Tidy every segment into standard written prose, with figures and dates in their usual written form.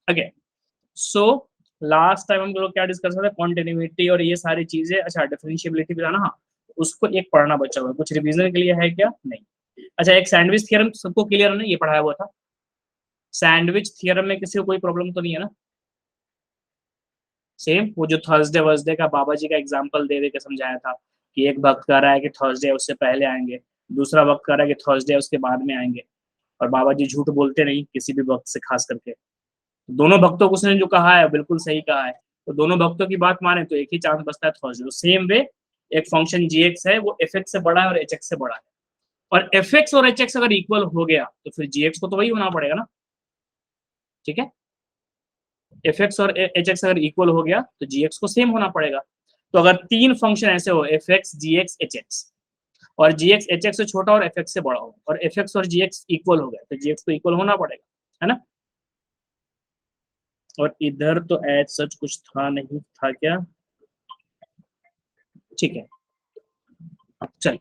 Okay, so last time हम लोग क्या डिस्कस कर रहे थे, कॉन्टिन्यूटी और ये सारी चीजें। अच्छा, डिफरेंशिएबिलिटी भी था ना, हाँ, उसको एक पढ़ना बचा हुआ है, कुछ रिवीजन के लिए है क्या? नहीं। अच्छा, एक सैंडविच थ्योरम सबको क्लियर है ना, ये पढ़ाया हुआ था। सैंडविच थ्योरम में किसी को कोई प्रॉब्लम तो नहीं है ना? सेम वो जो थर्सडे वर्सडे का बाबा जी का एग्जांपल दे दे के समझाया था कि एक भक्त कह रहा है कि थर्सडे उससे पहले आएंगे, दूसरा भक्त कह रहा है कि थर्सडे उसके बाद में आएंगे, और बाबा जी झूठ बोलते नहीं किसी भी भक्त से, खास करके दोनों भक्तों को उसने जो कहा है बिल्कुल सही कहा है। तो दोनों भक्तों की बात माने तो एक ही चांस बचता है थर्सडे। तो सेम वे एक फंक्शन जी एक्स है, वो एफ एक्स से बड़ा है और एच एक्स से बड़ा है, और एफ एक्स और एच एक्स अगर इक्वल हो गया तो फिर जी एक्स को तो वही होना पड़ेगा ना। ठीक है, एफ एक्स और एच एक्स अगर इक्वल हो गया तो जी एक्स को सेम होना पड़ेगा। तो अगर तीन फंक्शन ऐसे हो, एफ एक्स जी एक्स एच एक्स, और जी एक्स एच एक्स से छोटा और एफ एक्स से बड़ा हो, और एफ एक्स और जी एक्स इक्वल हो गया, तो जी एक्स को इक्वल होना पड़ेगा, है ना। और इधर तो एज सच कुछ था नहीं, था क्या? ठीक है, चल।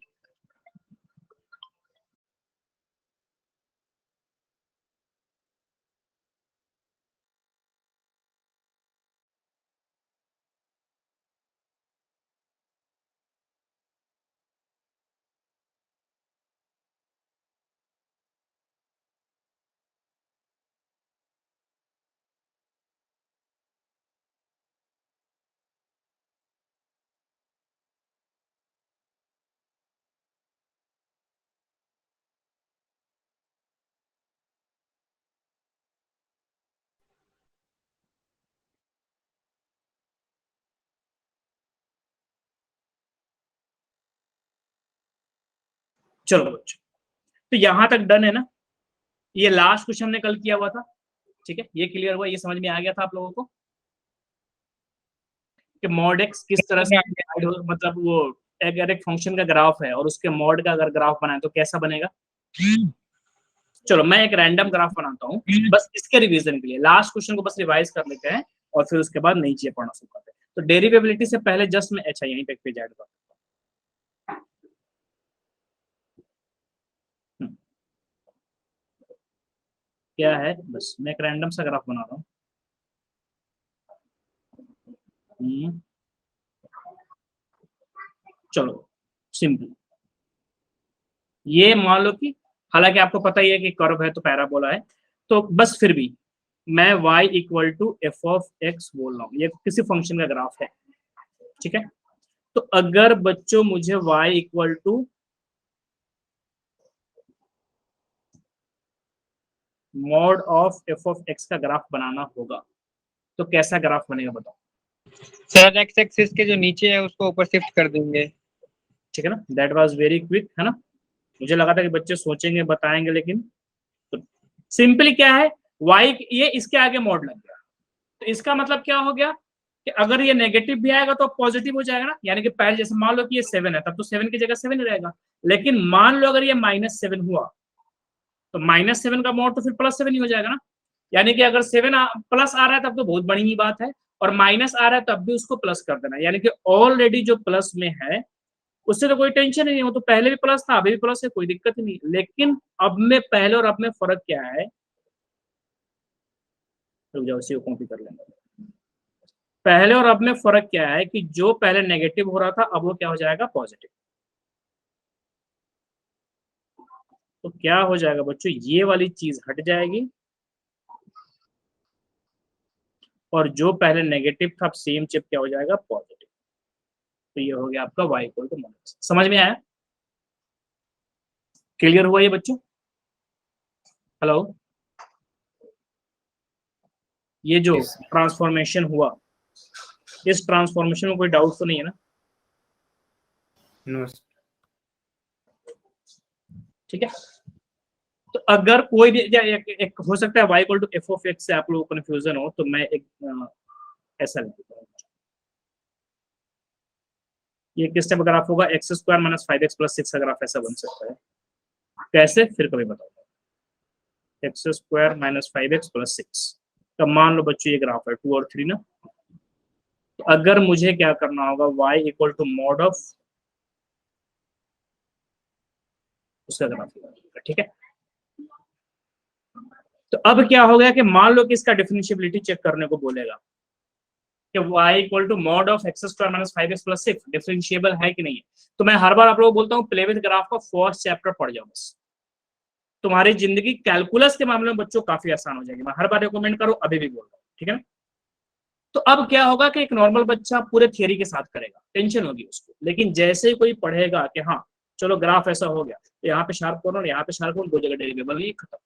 चलो बच्चों, तो यहां तक डन है ना? ये लास्ट क्वेश्चन हमने कल किया हुआ था। ठीक है, ये क्लियर हुआ, ये समझ में आ गया था आप लोगों को कि मॉड एक्स किस तरह से मतलब वो अगर एक फंक्शन का ग्राफ है और उसके मॉड का अगर ग्राफ बनाए तो कैसा बनेगा। चलो मैं एक रैंडम ग्राफ बनाता हूँ बस इसके रिवीजन के लिए, लास्ट क्वेश्चन को बस रिवाइज कर लेते हैं और फिर उसके बाद नई चीजें पढ़ना शुरू करते हैं। तो डेरिवेबिलिटी से पहले जस्ट मैं, अच्छा यहीं पे पेज ऐड कर, क्या है, बस मैं एक रैंडम सा ग्राफ बना रहा हूँ। चलो सिंपल, ये मान लो कि हालांकि आपको पता ही है कि कर्व है तो पैराबोला है, तो बस फिर भी मैं y equal to F of X बोल रहा हूँ, ये किसी फंक्शन का ग्राफ है। ठीक है, तो अगर बच्चों मुझे y equal to mod of F of X का ग्राफ बनाना होगा तो कैसा ग्राफ बनेगा बताओ। सर एक्स एक्सिस के जो नीचे है उसको ऊपर शिफ्ट कर देंगे। ठीक है ना, दैट वाज वेरी क्विक, है ना। मुझे लगा था कि बच्चे सोचेंगे बताएंगे, लेकिन तो सिंपली क्या है, y ये इसके आगे मॉड लग गया, तो इसका मतलब क्या हो गया कि अगर ये नेगेटिव भी आएगा तो पॉजिटिव हो जाएगा ना, यानी कि पहले जैसे मान लो कि ये 7 है तब तो 7 की जगह 7 ही रहेगा, लेकिन मान लो अगर ये -7 हुआ तो -7 का मोड तो फिर +7 ही हो जाएगा ना। यानी कि अगर 7 प्लस आ रहा है तब तो बहुत बड़ी बात है, और माइनस आ रहा है तब भी उसको प्लस कर देना, यानी कि ऑलरेडी जो प्लस में है उससे तो कोई टेंशन ही नहीं हो, तो पहले भी प्लस था अभी भी प्लस है, कोई दिक्कत ही नहीं। लेकिन अब में पहले और अब में फर्क क्या है, रुक जाओ इसी को कॉपी कर लेंगे। पहले और अब में फर्क क्या है कि जो पहले नेगेटिव हो रहा था अब वो क्या हो जाएगा, पॉजिटिव। तो क्या हो जाएगा बच्चों, ये वाली चीज हट जाएगी, और जो पहले नेगेटिव था अब सेम चिप क्या हो जाएगा, पॉजिटिव। तो ये हो गया आपका y इक्वल टू माइनस। समझ में आया? क्लियर हुआ ये बच्चों? हेलो, ये जो ट्रांसफॉर्मेशन हुआ, इस ट्रांसफॉर्मेशन में कोई डाउट तो नहीं है ना? नो। ठीक है, तो अगर कोई भी एक हो सकता है y equal to F of X से आप लोगों को कंफ्यूजन हो, तो मैं एक ऐसा लिखता हूँ, ये किस टाइप का ग्राफ होगा, x square minus 5x plus 6 का ग्राफ ऐसा बन सकता है। कैसे, फिर कभी बताऊंगा। X square minus 5x plus 6 तो मान लो बच्चों ये ग्राफ है 2 और 3 ना, तो अगर मुझे क्या करना होगा, y equal to mod of उसका ग्राफ। ठीक है, तो अब क्या हो गया कि मान लो कि इसका डिफरेंशिएबिलिटी चेक करने को बोलेगा कि y equal to mod of X square minus 5x plus 6 differentiable है कि नहीं है। तो मैं हर बार आप लोगों को बोलता हूँ प्ले विद ग्राफ का फर्स्ट चैप्टर पढ़ जाओ, बस तुम्हारी जिंदगी कैलकुलस के मामले में बच्चों काफी आसान हो जाएगी। मैं हर बार रिकमेंड करूँ, अभी भी बोल रहा हूँ, ठीक है ना। तो अब क्या होगा कि एक नॉर्मल बच्चा पूरे थियरी के साथ करेगा, टेंशन होगी उसको, लेकिन जैसे ही कोई पढ़ेगा कि हाँ चलो ग्राफ ऐसा हो गया, तो यहाँ पे शार्प कॉर्नर, यहाँ पे शार्प कॉर्नर, दो जगह डेरिवेबल नहीं, खत्म,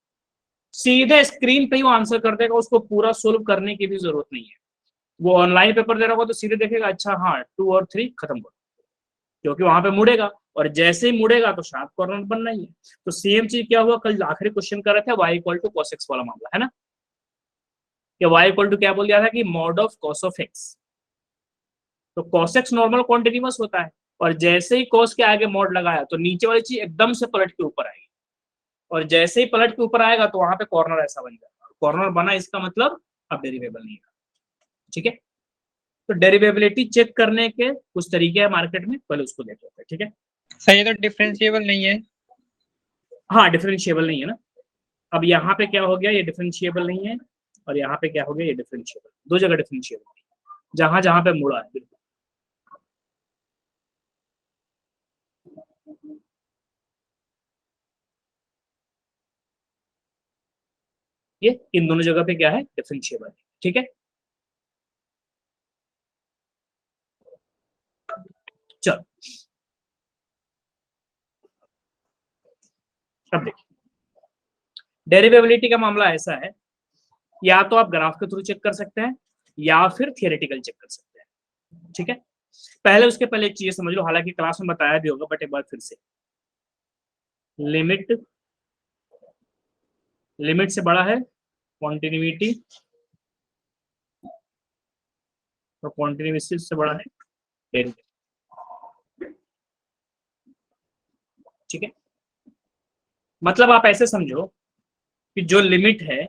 सीधे स्क्रीन पे ही वो आंसर कर देगा, उसको पूरा सोल्व करने की भी जरूरत नहीं है। वो ऑनलाइन पेपर दे रहा होगा तो सीधे देखेगा अच्छा हाँ 2 और 3 खत्म कर, क्योंकि वहां पे मुड़ेगा, और जैसे ही मुड़ेगा तो शार्प कॉर्नर बनना ही है। तो सेम चीज क्या हुआ, कल आखिरी क्वेश्चन कर रहे थे y equal to cos x वाला मामला, है ना, कि y इक्वल टू क्या बोल दिया था कि mod of cos of x। तो cos x नॉर्मल कॉन्टिन्यूअस होता है, और जैसे ही cos के आगे मॉड लगाया तो नीचे वाली चीज एकदम से पलट के ऊपर आएगी, और जैसे ही पलट के ऊपर आएगा तो वहां पे कॉर्नर ऐसा बन जाएगा, कॉर्नर बना, इसका मतलब अब डेरिवेबल नहीं है, ठीक है। तो डेरिवेबिलिटी चेक करने के कुछ तरीके हैं मार्केट में, पहले उसको देख लेते हैं, ठीक है। सर ये तो डिफरेंशिएबल नहीं है। हाँ डिफरेंशिएबल नहीं है ना। अब यहाँ पे क्या हो गया, ये डिफरेंशिएबल नहीं है, और यहाँ पे क्या हो गया, ये डिफरेंशिएबल, दो जगह डिफरेंशिएबल, जहां जहां पे मुड़ा है बिल्कुल। ये इन दोनों जगह पे क्या है, डिफरेंशिएबल है, ठीक है। चलो अब देखिए, डेरिवेबिलिटी का मामला ऐसा है, या तो आप ग्राफ के थ्रू चेक कर सकते हैं या फिर थियोरेटिकल चेक कर सकते हैं, ठीक है। पहले उसके पहले एक चीज समझ लो, हालांकि क्लास में बताया भी होगा, बट एक बार फिर से, लिमिट, लिमिट से बड़ा है कॉन्टिन्यूटी, और कॉन्टिन्यूटी से बड़ा है डेरिवेटिव, ठीक है। मतलब आप ऐसे समझो कि जो लिमिट है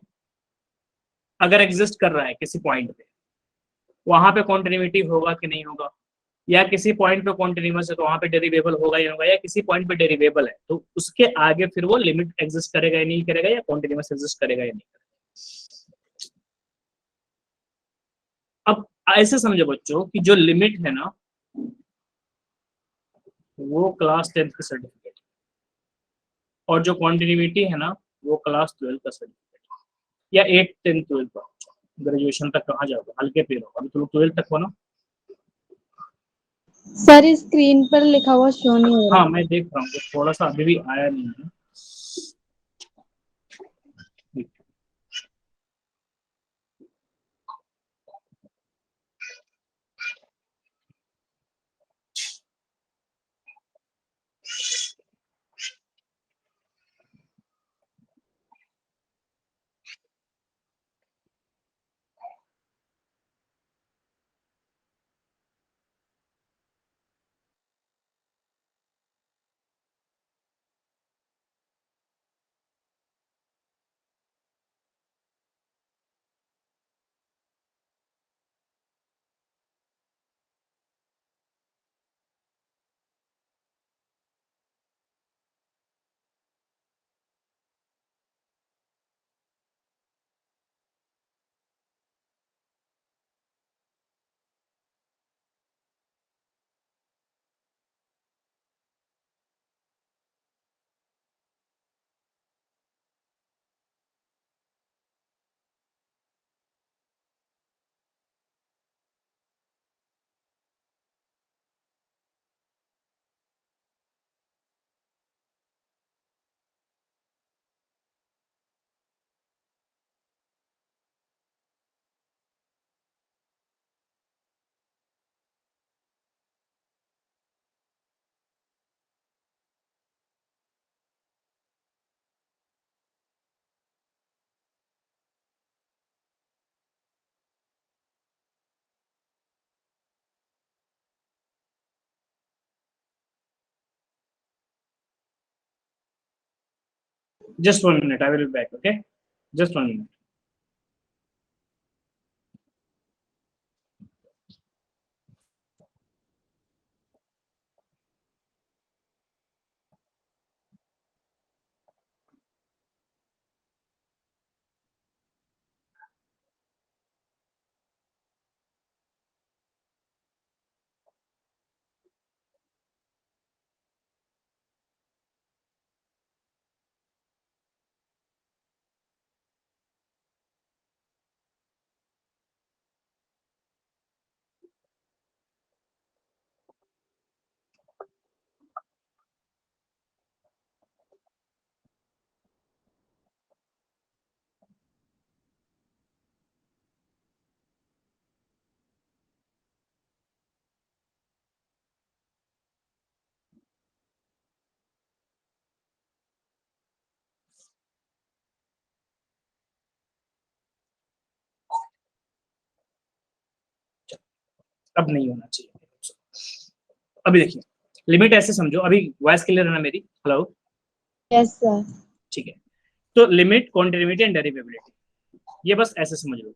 अगर एग्जिस्ट कर रहा है किसी पॉइंट पे, वहां पे कॉन्टिन्यूटी होगा कि नहीं होगा, या किसी पॉइंट पे कॉन्टिन्यूस है तो वहां पे डेरिवेबल होगा या होगा, या किसी पॉइंट पे डेरिवेबल है तो उसके आगे फिर वो लिमिट एग्जिस्ट करेगा या नहीं करेगा, या कॉन्टिन्यूस एग्जिस्ट करेगा या नहीं करेगा। अब ऐसे समझो बच्चों कि जो लिमिट है ना वो क्लास 10th का सर्टिफिकेट, और जो कॉन्टिन्यूटी है ना वो क्लास 12 का सर्टिफिकेट, या 8 10 12 का, ग्रेजुएशन तक कहाँ जाओगे, हल्के पे रहो, अभी तो 12 तक हो ना। सर स्क्रीन पर लिखा हुआ शो नहीं हो रहा। हाँ मैं देख रहा हूँ, थोड़ा सा अभी भी आया नहीं है। Just 1 minute, I will be back, okay? Just 1 minute. अब नहीं होना चाहिए। अभी देखिए लिमिट ऐसे समझो, अभी वॉइस क्लियर है ना मेरी? Hello, yes sir. ठीक है। तो लिमिट, कॉन्टिन्यूटी एंड डेरिवेबिलिटी, ये बस ऐसे समझ लो,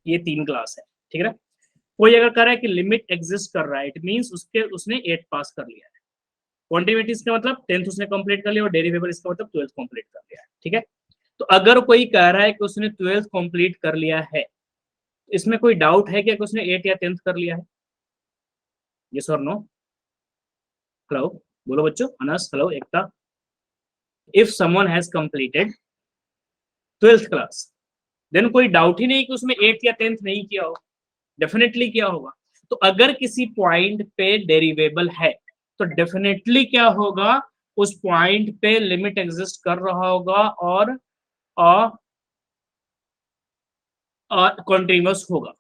ये 3 क्लास है, ठीक है ना। कोई अगर कह रहा है कि लिमिट एग्जिस्ट कर रहा है, इट मींस उसने 8 पास कर लिया है। कॉन्टिन्यूटी इसका मतलब 10th उसने कंप्लीट कर लिया, और डेरिवेबल इसका मतलब 12th कंप्लीट कर लिया है, ठीक है। तो अगर कोई कह रहा है कि उसने 12th कंप्लीट कर लिया है, इसमें कोई डाउट है कि उसने 8 या 10th कर लिया है? यस और नो? हेलो, बोलो बच्चों। Anas, hello, Ekta. If someone has completed 12th class, then कोई डाउट ही नहीं कि उसमें 8th या 10th नहीं किया हो, डेफिनेटली किया होगा। तो अगर किसी पॉइंट पे डेरिवेबल है तो डेफिनेटली क्या होगा, उस पॉइंट पे लिमिट एग्जिस्ट कर रहा होगा और कॉन्टिन्यूअस होगा।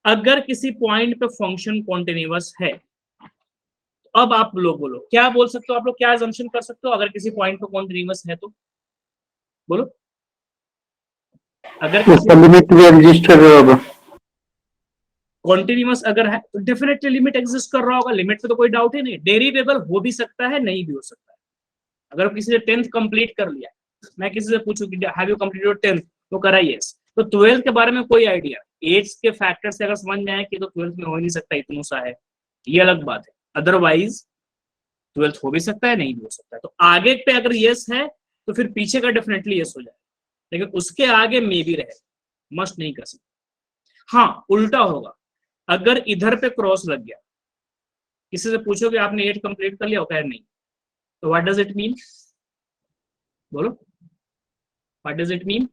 अगर किसी पॉइंट पे फंक्शन कॉन्टिन्यूअस है, तो अब आप लोग बोलो क्या बोल सकते हो, आप लोग क्या अजम्पशन कर सकते हो अगर किसी पॉइंट पे कॉन्टिन्यूअस है तो? बोलो। अगर लिमिट भी एग्जिस्ट कर रहा होगा, कॉन्टिन्यूअस अगर है तो डेफिनेटली लिमिट एग्जिस्ट कर रहा होगा, लिमिट पे तो कोई डाउट ही नहीं। डेरिवेबल हो भी सकता है, नहीं भी हो सकता है। अगर किसी ने 10th कंप्लीट कर लिया, मैं किसी से पूछूं कि हैव यू कंप्लीटेड 10th, तो करा यस, तो 12th के बारे में कोई आइडिया, एज के फैक्टर से अगर समझ में आए कि तो 12th में हो ही नहीं सकता, इतना सा है, ये अलग बात है। अदरवाइज 12th हो भी सकता है, नहीं भी हो सकता है। तो आगे पे अगर यस है तो फिर पीछे का डेफिनेटली यस हो जाए, लेकिन उसके आगे मे भी रहे, मस्ट नहीं कर सकते। हाँ, उल्टा होगा, अगर इधर पे क्रॉस लग गया, किसी से पूछो कि आपने 8 कंप्लीट कर लिया, कहे नहीं, तो व्हाट डज इट मीन? बोलो, what does it mean?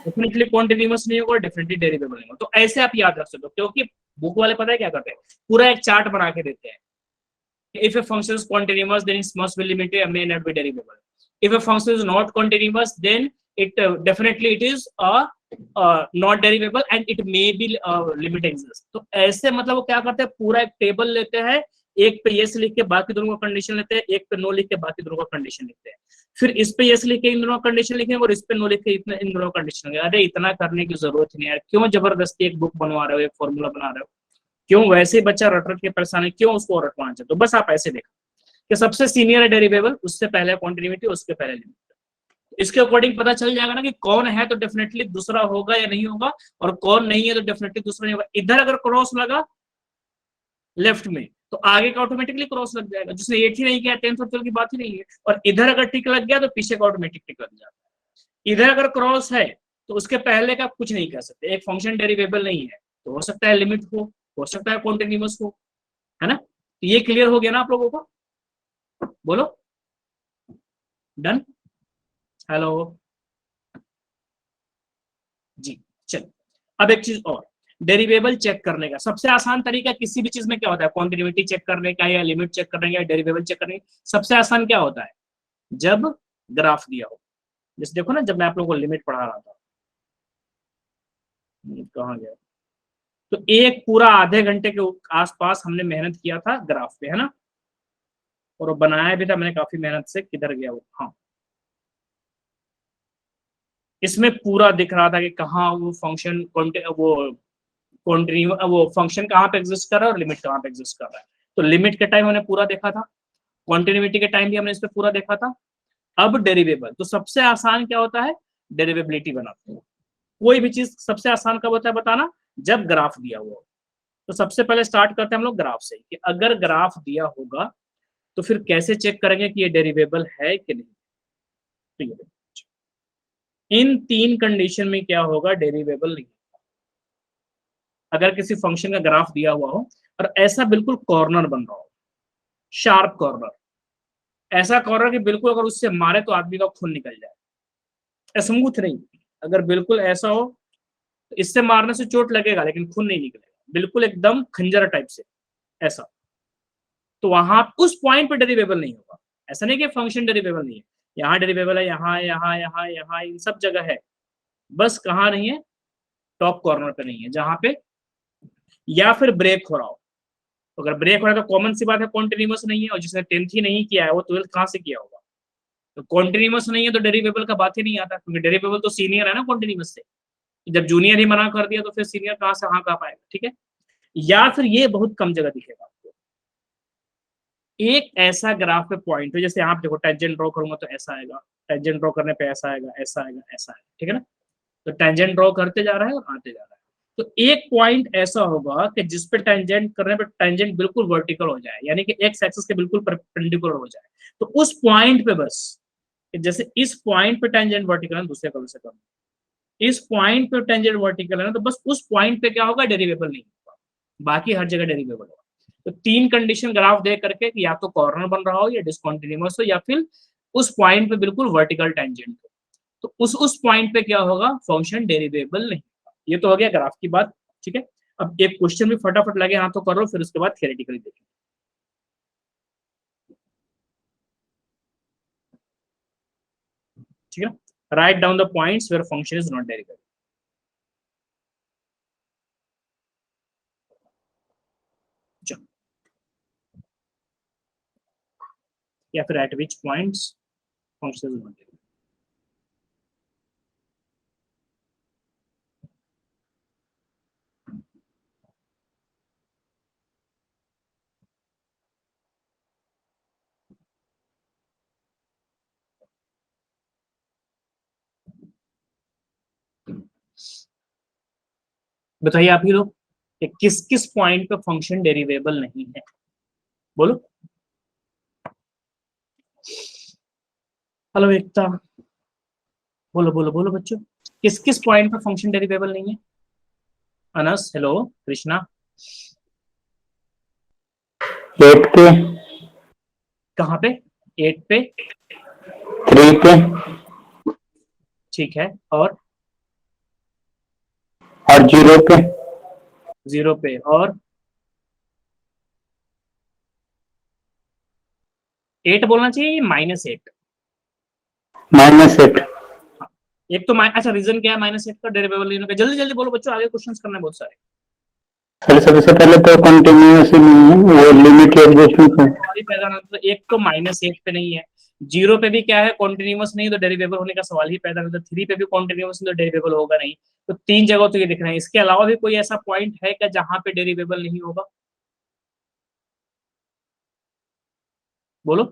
Definitely continuous नहीं होगा, डेफिनेटली डेरिवेबल नहीं होगा। तो ऐसे आप याद रख सकते हो, क्योंकि बुक वाले पता है क्या करते हैं, पूरा एक चार्ट बना के देते हैं। If a function is continuous, then it must be limited and may not be derivable. If a function is not continuous, then it definitely it is not derivable and it may be limit exists. तो ऐसे मतलब वो क्या करते हैं, पूरा एक table लेते हैं, एक पे यस लिख के बाकी दोनों का कंडीशन लेते हैं, एक पे नो लिख के बाकी दोनों का कंडीशन लिखते हैं, फिर इस पे यस लिख के इन दोनों का कंडीशन लिखेंगे और इस पे नो लिख के इन दोनों का कंडीशन लिखेंगे। अरे इतना करने की जरूरत नहीं है, क्यों जबरदस्ती एक बुक बनवा रहे हो, एक फॉर्मूला बना रहे हो, क्यों वैसे ही बच्चा रट रट के परेशान है, क्यों उसको रटवाना चाहते? तो बस आप ऐसे देखो कि सबसे सीनियर है डेरिवेबल, उससे पहले कॉन्टिन्यूटी, उसके पहले लिमिट। इसके अकॉर्डिंग पता चल जाएगा ना कि कौन है तो डेफिनेटली दूसरा होगा या नहीं होगा, और कौन नहीं है तो डेफिनेटली दूसरा नहीं होगा। इधर अगर क्रॉस लगा लेफ्ट में तो आगे का ऑटोमेटिकली क्रॉस लग जाएगा, जिसने 8 ही नहीं किया, 10th और 12 की बात ही नहीं है। और इधर अगर टिक लग गया तो पीछे का ऑटोमेटिक टिक लग जाता है। इधर अगर क्रॉस है तो उसके पहले का कुछ नहीं कर सकते, एक फंक्शन डेरिवेबल नहीं है, तो हो सकता है लिमिट हो सकता है कॉन्टिन्यूअस हो, है ना। तो ये क्लियर हो गया ना आप लोगों को? बोलो, डन? हेलो जी, चल। अब एक चीज और, डेरिवेबल चेक करने का सबसे आसान तरीका किसी भी चीज में क्या होता है, कॉन्टिन्यूटी चेक करने का या लिमिट चेक करने का या डेरिवेबल चेक करने का सबसे आसान क्या होता है, जब ग्राफ दिया हो। जैसे देखो ना, जब मैं आप लोगों को लिमिट पढ़ा रहा था, कहाँ गया, तो एक पूरा आधे घंटे के आसपास हमने मेहनत किया था ग्राफ पे, है ना, और वो बनाया भी था मैंने काफी मेहनत से। किधर गया वो? हाँ, इसमें पूरा दिख रहा था कि कहाँ वो फंक्शन वो फंक्शन कहाँ पे एग्जिस्ट कर रहा है और लिमिट कहाँ पे एग्जिस्ट कर रहा है। तो लिमिट के टाइम हमने पूरा देखा था, कॉन्टिन्यूटी के टाइम भी हमने इस पे पूरा देखा था। अब डेरिवेबल, तो सबसे आसान क्या होता है, डेरिवेबिलिटी बनाते हैं। कोई भी चीज सबसे आसान कब होता है बताना, जब ग्राफ दिया हुआ हो। तो सबसे पहले स्टार्ट करते हैं हम लोग ग्राफ से, कि अगर ग्राफ दिया होगा तो फिर कैसे चेक करेंगे कि ये डेरिवेबल है कि नहीं। ठीक है, इन 3 कंडीशन में क्या होगा, डेरिवेबल नहीं। अगर किसी फंक्शन का ग्राफ दिया हुआ हो और ऐसा बिल्कुल कॉर्नर बन रहा हो, शार्प कॉर्नर, ऐसा कॉर्नर कि बिल्कुल अगर उससे मारे तो आदमी का खून निकल जाए, स्मूथ नहीं, अगर बिल्कुल ऐसा हो तो इससे मारने से चोट लगेगा लेकिन खून नहीं निकलेगा, बिल्कुल एकदम खंजर टाइप से ऐसा, तो वहां उस पॉइंट पे डेरिवेबल नहीं होगा। ऐसा नहीं कि फंक्शन डेरिवेबल नहीं है, यहाँ डेरिवेबल है, यहाँ यहाँ यहाँ यहाँ इन सब जगह है, बस कहाँ नहीं है, टॉप कॉर्नर पे नहीं है, जहां पे या फिर ब्रेक हो रहा हो। तो अगर ब्रेक हो रहा है तो कॉमन सी बात है कॉन्टिन्यूअस नहीं है, और जिसने 10th ही नहीं किया है वो 12th कहाँ से किया होगा। तो कॉन्टिन्यूअस नहीं है तो डेरिवेबल का बात ही नहीं आता, क्योंकि डेरिवेबल तो सीनियर है ना कॉन्टिन्यूअस से। जब जूनियर ही मना कर दिया तो फिर सीनियर कहाँ से हाँ कह पाएगा, ठीक है। या फिर ये बहुत कम जगह दिखेगा आपको, एक ऐसा ग्राफ पे पॉइंट हो, जैसे यहाँ पे देखो टेंजेंट ड्रॉ करूंगा तो ऐसा आएगा, टेंजेंट ड्रॉ करने पे ऐसा आएगा, ऐसा आएगा, ऐसा आएगा, ठीक है ना। तो टेंजेंट ड्रॉ करते जा रहा है और आते जा रहा है। तो एक पॉइंट ऐसा होगा कि जिस पे टेंजेंट करने पे टेंजेंट बिल्कुल वर्टिकल हो जाए, यानी कि एक्स एक्सिस के बिल्कुल परपेंडिकुलर हो जाए। तो उस पॉइंट पे बस, जैसे इस पॉइंट पे टेंजेंट वर्टिकल है, दूसरे कलर से करूँ, इस पॉइंट पे टेंजेंट वर्टिकल है ना, तो बस उस पॉइंट पे क्या होगा, डेरिवेबल नहीं होगा, बाकी हर जगह डेरिवेबल होगा। तो तीन कंडीशन ग्राफ दे करके कि या तो कॉर्नर बन रहा हो, या डिसकंटिन्यूअस हो, या फिर उस पॉइंट पे बिल्कुल वर्टिकल टेंजेंट हो, तो उस पॉइंट पे क्या होगा, फंक्शन डेरिवेबल नहीं होगा। ये तो हो गया ग्राफ की बात, ठीक है। अब एक क्वेश्चन भी फटाफट लगे हाथ तो करो, फिर उसके बाद थियोरेटिकली देखेंगे। ठीक है, right down the points where function is not derivable. या फिर at which points function is not derivable. बताइए आप ही लोग कि किस किस पॉइंट पे फंक्शन डेरिवेबल नहीं है, बोलो। हेलो एकता, बोलो बोलो बोलो बच्चों, किस किस पॉइंट पे फंक्शन डेरिवेबल नहीं है। अनस, हेलो, कृष्णा, 8 पे, कहाँ पे, 8 पे, 3 पे ठीक है, और 0 पे, 0 पे, और 8 बोलना चाहिए, -8। -8। एक तो अच्छा रीजन क्या है -8 का डेरिवेबल लेने का, जल्दी जल्दी बोलो बच्चों, आगे क्वेश्चंस करना है बहुत सारे। सर सबसे पहले तो कंटिन्यूअस ही नहीं है, वो लिमिट एडजस्टमेंट है। पैदा ना, तो एक तो -8 पे नहीं है, 0 पे भी क्या है, कॉन्टिन्यूअस नहीं, तो डेरिवेबल होने का सवाल ही पैदा नहीं, तो 3 पे भी कॉन्टिन्यूअस नहीं, तो डेरिवेबल होगा नहीं। तो 3 जगह तो ये दिख रहे हैं, इसके अलावा भी कोई ऐसा पॉइंट है क्या जहां पे डेरिवेबल नहीं होगा, बोलो।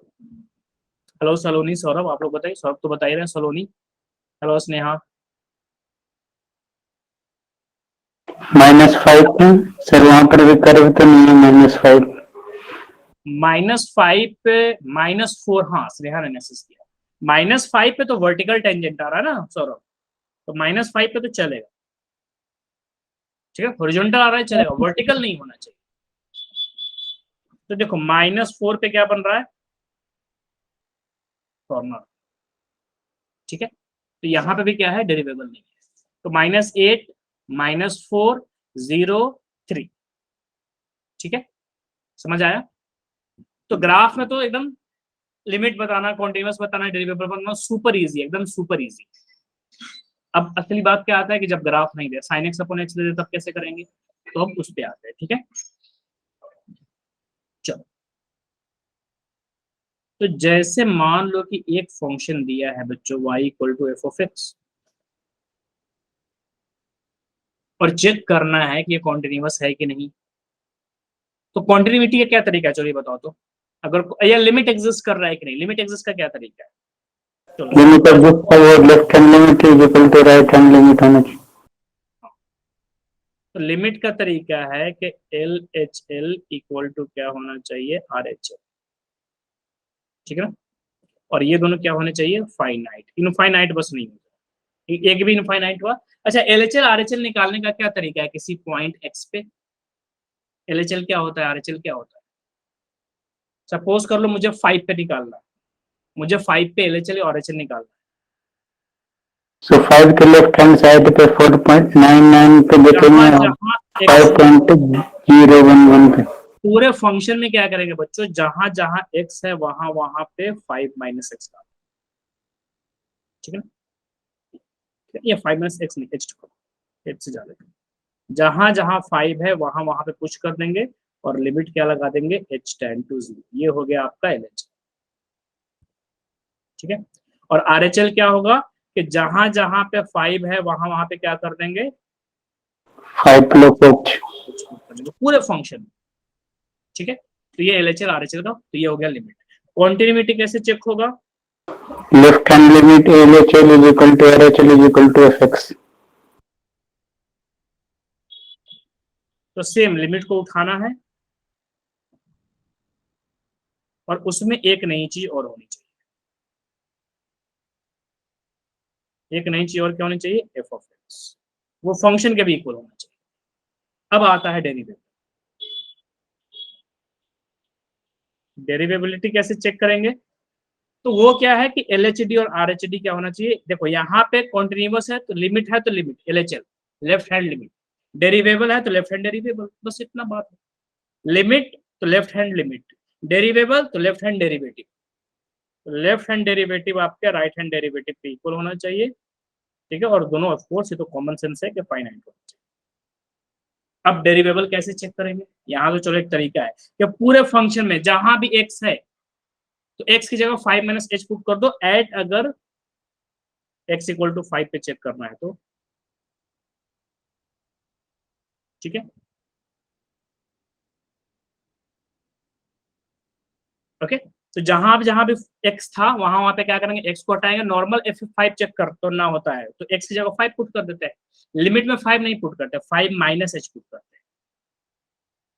हेलो सलोनी, सौरभ, आप लोग बताइए, सौरभ तो बता ही रहे हैं, सलोनी, हेलो स्नेहा, -5 पे सर, वहां पर भी कर्व तो नहीं है -5। -5 पे, -4, हाँ स्नेहा ने मैसेज किया, -5 पे तो वर्टिकल टेंजेंट आ रहा है ना सौरभ, तो -5 पे तो चलेगा, ठीक है, हॉरिजॉन्टल आ रहा है चलेगा, वर्टिकल नहीं होना चाहिए। तो देखो -4 पे क्या बन रहा है, कॉर्नर, ठीक है, तो यहाँ पे भी क्या है, डेरिवेबल नहीं है। तो -8, -4, 0, 3, ठीक है, समझ आया। तो ग्राफ में तो एकदम लिमिट बताना, कॉन्टिन्यूअस बताना, डेरिवेबल बताना सुपर इजी, एकदम सुपर इजी। अब असली बात क्या आता है कि जब ग्राफ नहीं दे, sin x अपॉन x दे तब कैसे करेंगे, तो अब उस पे आते हैं, ठीक है। चलो, तो जैसे मान लो कि एक फंक्शन दिया है बच्चों y = f(x), और चेक करना है कि ये कॉन्टिन्यूअस है कि नहीं। तो कॉन्टिन्यूटी का क्या तरीका है, चलो ये बताओ तो, अगर या लिमिट एग्जिस्ट कर रहा है कि नहीं, लिमिट एग्जिस्ट का क्या तरीका है, चलो। लिमिट एग्जिस्ट है, वो left hand limit is equal to right hand limit होना चाहिए। तो लिमिट का तरीका है कि LHL = क्या होना चाहिए, RHL, ठीक है ना। और ये दोनों क्या होने चाहिए, फाइनाइट, इनफाइनाइट बस नहीं होगा, एक भी इनफाइनाइट हुआ। अच्छा, LHL RHL निकालने का क्या तरीका है, किसी पॉइंट x पे LHL क्या होता है, RHL क्या होता है। सपोज कर लो मुझे 5 पे निकालना है, मुझे 5 पे LHL और RHL निकालना है। सो 5 के लेफ्ट हैंड साइड पे 4.99 पे देखेंगे, और 5.011 पे। पूरे फंक्शन में क्या करेंगे बच्चों, जहां जहां x है वहां वहां पे 5 - x का, ठीक है ना। ये 5 - x नहीं, h से ज्यादा, जहां जहां 5 है वहां वहां पे पुश कर देंगे, और लिमिट क्या लगा देंगे, h टेंड टू 0। ये हो गया आपका LHL, ठीक है। और RHL क्या होगा कि जहां जहां पे 5 है वहां वहां पे क्या कर देंगे, 5 प्लस h। कर देंगे पूरे फंक्शन। ठीक है, तो ये LHL RHL का, तो ये हो गया लिमिट। कॉन्टिन्यूटी कैसे चेक होगा, left hand limit LHL is equal to RHL is equal to fx। तो सेम लिमिट को उठाना है और उसमें एक नई चीज और होनी चाहिए। एक नई चीज और क्या होनी चाहिए, एफ ऑफ एक्स, वो फंक्शन के भी इक्वल होना चाहिए। अब आता है डेरिवेटिव। डेरिवेबिलिटी कैसे चेक करेंगे, तो वो क्या है कि LHD और RHD क्या होना चाहिए। देखो यहाँ पे कॉन्टिन्यूअस है तो लिमिट है, तो limit LHL left hand limit, derivable है तो लेफ्ट हैंड डेरिवेबल, बस इतना बात है। लिमिट तो लेफ्ट हैंड लिमिट, डेरिवेबल तो left hand derivative, left hand derivative आपके राइट हैंड डेरिवेटिव के इक्वल होना चाहिए। ठीक है, और दोनों ऑफ कोर्स ये तो कॉमन सेंस है कि फाइनाइट होना चाहिए। अब डेरिवेबल कैसे चेक करेंगे, यहाँ तो चलो एक तरीका है कि पूरे फंक्शन में जहां भी x है तो x की जगह 5 माइनस h पुट कर दो, एट अगर x इक्वल टू 5 पे चेक करना है तो। ठीक है, ओके। तो जहां भी x था वहां वहां पे क्या करेंगे, x को हटाएंगे, नॉर्मल F5 चेक करना होता है तो x की जगह 5 पुट कर देते हैं। लिमिट में 5 नहीं पुट करते, 5 माइनस h पुट करते हैं।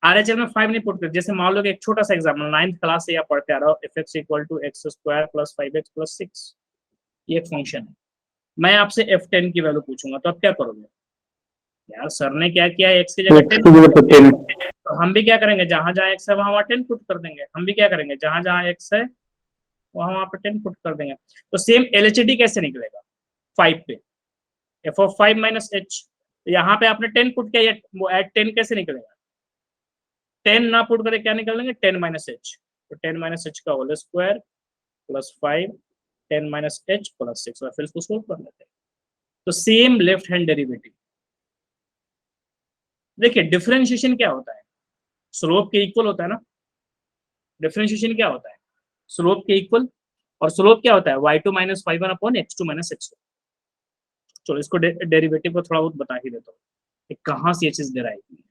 RHL में 5 नहीं पुट करते। जैसे मान लो कि एक छोटा सा एग्जाम्पल 9th क्लास से या पढ़ते आ रहा हो, fx equal to X square plus 5x plus 6, ये एक फंक्शन है। मैं आपसे F10 की वैल्यू पूछूंगा तो आप क्या करोगे, यार सर ने क्या किया, x की जगह 10, तो हम भी क्या करेंगे, जहां जहां x है वहां वहां 10 पुट कर देंगे। हम भी क्या करेंगे, जहां जहां x है वहां वहां पे 10 पुट कर देंगे। तो सेम LHD कैसे निकलेगा 5 पे, एफ ऑफ 5 माइनस h, यहाँ पे आपने 10 पुट किया, वो एट 10 कैसे निकलेगा, 10 ना पुट करे क्या निकालेंगे, 10 माइनस h, तो 10 माइनस h का whole square plus 5, 10 minus h plus 6, और फिर इसको सोल्व कर लेते हैं। तो सेम लेफ्ट हैंड डेरिवेटिव। देखिए डिफरेंशिएशन क्या होता है, स्लोप के इक्वल होता है ना। डिफरेंशिएशन क्या होता है, स्लोप के इक्वल, और स्लोप क्या होता है y2 minus 5 upon x2 minus x1। चलो इसको डेरिवेटिव को थोड़ा बहुत बता ही देता हूँ कि कहाँ से ये चीज डिराइव की है।